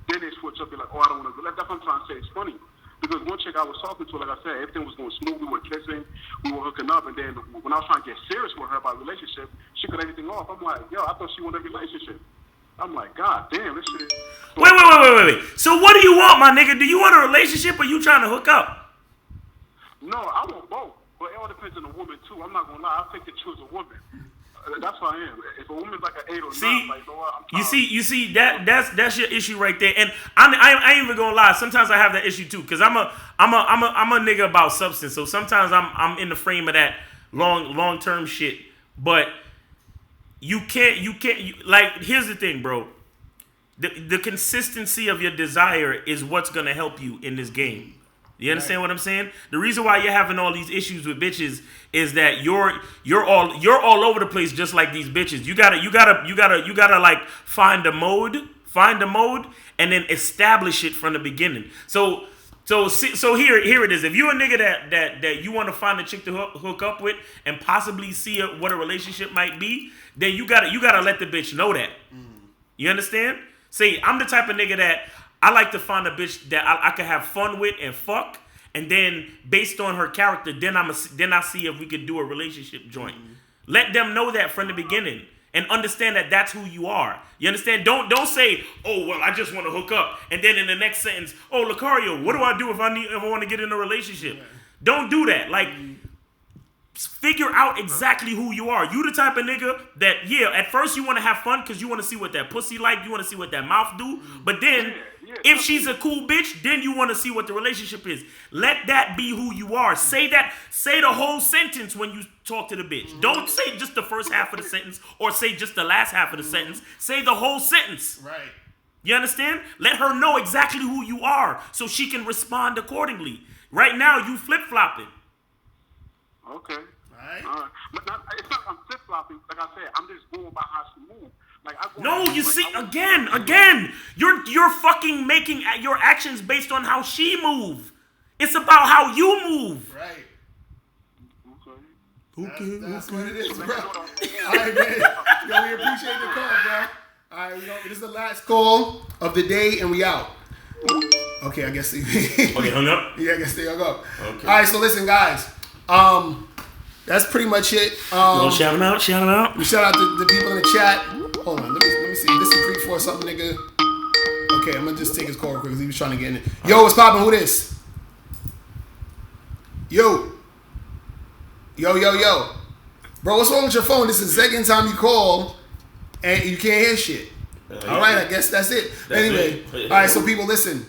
then they switch up. Be like, oh, I don't want to. That's what I'm trying to say. It's funny because one chick I was talking to, like I said, everything was going smooth. We were kissing, we were hooking up, and then when I was trying to get serious with her about relationship, she cut everything off. I'm like, yo, I thought she wanted a relationship. I'm like, God damn, this shit. Wait. So what do you want, my nigga? Do you want a relationship or you trying to hook up? No, I want both. But it all depends on the woman, too. I'm not going to lie. I'll take to choose a woman. That's how I am. If a woman's like an 8 or 9, like, I'm you see that's your issue right there. And I ain't even gonna lie. Sometimes I have that issue too, cause I'm a nigga about substance. So sometimes I'm in the frame of that long term shit. But you can't like. Here's the thing, bro. The consistency of your desire is what's gonna help you in this game. You understand what I'm saying? The reason why you're having all these issues with bitches is that you're all over the place just like these bitches. You gotta like find a mode, and then establish it from the beginning. So here it is. If you're a nigga that you want to find a chick to hook up with and possibly see what a relationship might be, then you gotta let the bitch know that. You understand? Say I'm the type of nigga that I like to find a bitch that I can have fun with and fuck, and then based on her character, then I see if we could do a relationship joint. Let them know that from the beginning and understand that that's who you are. You understand? Don't say, oh well, I just want to hook up, and then in the next sentence, oh Locario, what do I do if I want to get in a relationship? Don't do that. Like, figure out exactly who you are. You the type of nigga that, yeah, at first you want to have fun because you want to see what that pussy like, you want to see what that mouth do, but then if she's a cool bitch, then you want to see what the relationship is. Let that be who you are. Say the whole sentence when you talk to the bitch. Don't say just the first half of the sentence or say just the last half of the sentence. Say the whole sentence. Right. You understand? Let her know exactly who you are so she can respond accordingly. Right now, you flip-flopping. Okay. Right. But it's not I'm flip flopping. Like I said, I'm just going by how she moves. Like no, you see, again, you're fucking making your actions based on how she move. It's about how you move. Right. Okay. That's what it is, bro. All right, man. Yo, we appreciate the call, bro. All right, this is the last call of the day, and we out. Okay, I guess they hung up? Yeah, I guess they hung up. Okay. All right, so listen, guys. That's pretty much it. Shout them out. We shout out to the people in the chat. Hold on, let me see. This is 3-4 something, nigga. Okay, I'm gonna just take his call real quick because he was trying to get in it. Yo, what's poppin'? Who this? Yo. Bro, what's wrong with your phone? This is the second time you call and you can't hear shit. All right, I guess that's it. Anyway, all right, so people, listen.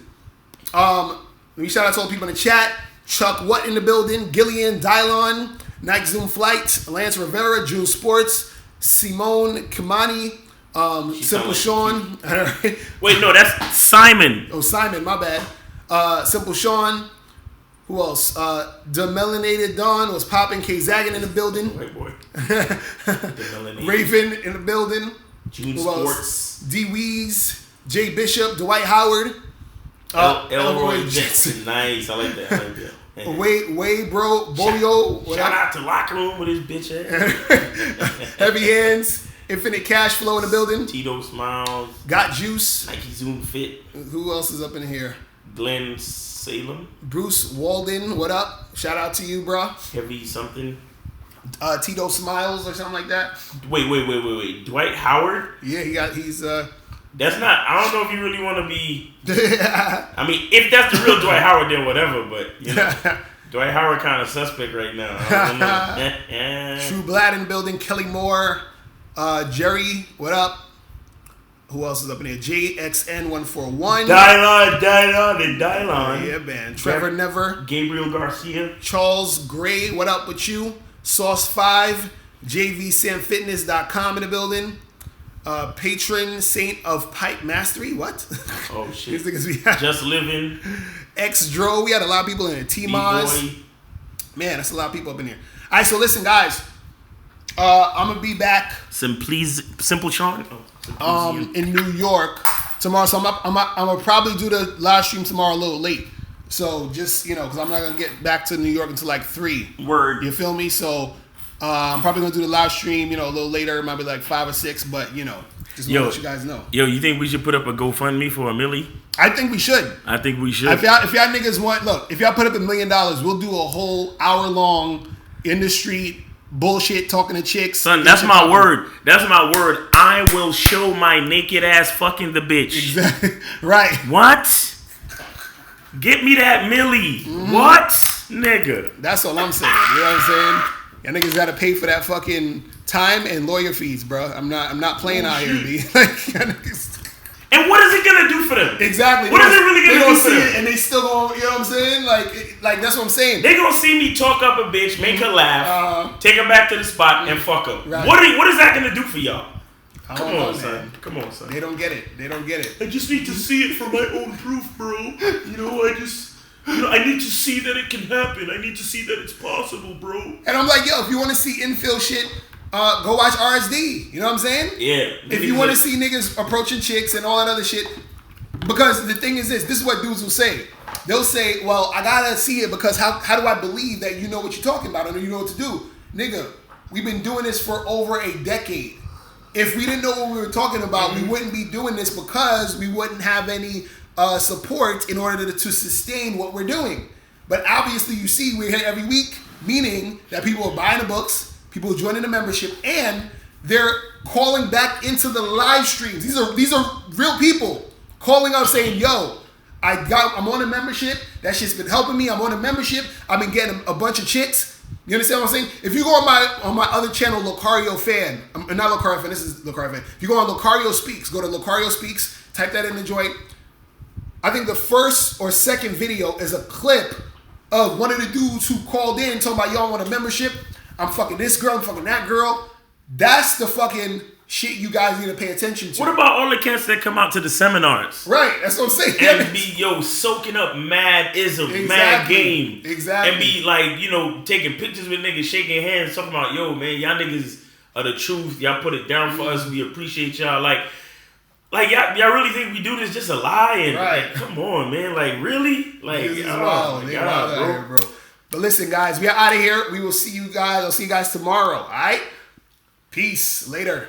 Let me shout out to all the people in the chat. Chuck What in the building, Gillian, Dylon, Nike Zoom Flight, Lance Rivera, June Sports, Simone Kimani, Simple Sean. Wait, no, that's Simon. Oh, Simon, my bad. Simple Sean. Who else? The Melanated Dawn was popping. K Zaggin in the building. White boy. Raven in the building. June Who Sports. else? D Weeze, Jay Bishop, Dwight Howard. Elroy Jetson. Nice. I like that. Yeah. Wade, bro. Boyo. Shout out to Locker Room with his bitch ass. Heavy Hands. Infinite Cash Flow in the building. Tito Smiles. Got Juice. Nike Zoom Fit. Who else is up in here? Glenn Salem. Bruce Walden. What up? Shout out to you, bro. Heavy something. Tito Smiles or something like that. Wait. Dwight Howard? Yeah, he's That's not, I don't know if you really want to be, I mean, if that's the real Dwight Howard, then whatever, but, you know, Dwight Howard kind of suspect right now. I don't know. True Blatt in the building, Kelly Moore, Jerry, what up? Who else is up in here? JXN141. Dylon. Yeah, man. Trevor Never. Gabriel Garcia. Charles Gray, what up with you? Sauce5, JVSamFitness.com in the building. Patron Saint of Pipe Mastery. What? Oh shit. Just Living. X-Dro. We had a lot of people in there. T-Maz. Man, that's a lot of people up in here. All right, so listen, guys. I'm gonna be back. Simple Sean. In New York tomorrow. So I'm gonna probably do the live stream tomorrow a little late. So just because I'm not gonna get back to New York until like 3. Word. You feel me? So I'm probably gonna do the live stream. A little later. It might be like 5 or 6. But just want to let you guys know. Yo, you think we should put up a GoFundMe for $1 million? I think we should. If y'all niggas want, look, if y'all put up $1 million, we'll do a whole hour-long in the street bullshit talking to chicks. Son, that's my word. That's my word. I will show my naked ass fucking the bitch. Exactly. Right. What? Get me that milli. Mm-hmm. What? Nigga. That's all I'm saying. You know what I'm saying? Y'all niggas gotta pay for that fucking time and lawyer fees, bro. I'm not playing out here, B. And what is it gonna do for them? Exactly. What is it really gonna do for them? And they still gonna, you know what I'm saying? Like that's what I'm saying. They gonna see me talk up a bitch, make her laugh, take her back to the spot, and fuck her. Right. What is that gonna do for y'all? Come on, son. They don't get it. I just need to see it for my own proof, bro. I need to see that it can happen. I need to see that it's possible, bro. And I'm like, yo, if you want to see infill shit, go watch RSD. You know what I'm saying? Yeah. If you want to see niggas approaching chicks and all that other shit, because the thing is this is what dudes will say. They'll say, well, I gotta see it because how do I believe that you know what you're talking about or you know what to do? Nigga, we've been doing this for over a decade. If we didn't know what we were talking about, we wouldn't be doing this because we wouldn't have any support in order to sustain what we're doing. But obviously, you see, we're here every week, meaning that people are buying the books, people are joining the membership, and they're calling back into the live streams. These are real people calling up saying, yo, I'm on a membership. That shit's been helping me. I'm on a membership. I've been getting a bunch of chicks. You understand what I'm saying? If you go on my other channel, Locario fan, not Locario fan, this is Locario fan. If you go on Locario Speaks, go to Locario Speaks, type that in the joint. I think the first or second video is a clip of one of the dudes who called in talking about, y'all want a membership? I'm fucking this girl, I'm fucking that girl. That's the fucking shit you guys need to pay attention to. What about all the cats that come out to the seminars? Right, that's what I'm saying. And be, soaking up mad ism, mad game. Exactly. And be like, taking pictures with niggas, shaking hands, talking about, yo, man, y'all niggas are the truth. Y'all put it down for us. We appreciate y'all. Like y'all really think we do this just a lie? And like, come on, man. Like, really? Like, this is wild. My God, Here, bro. But listen, guys, we are out of here. We will see you guys. I'll see you guys tomorrow. All right? Peace. Later.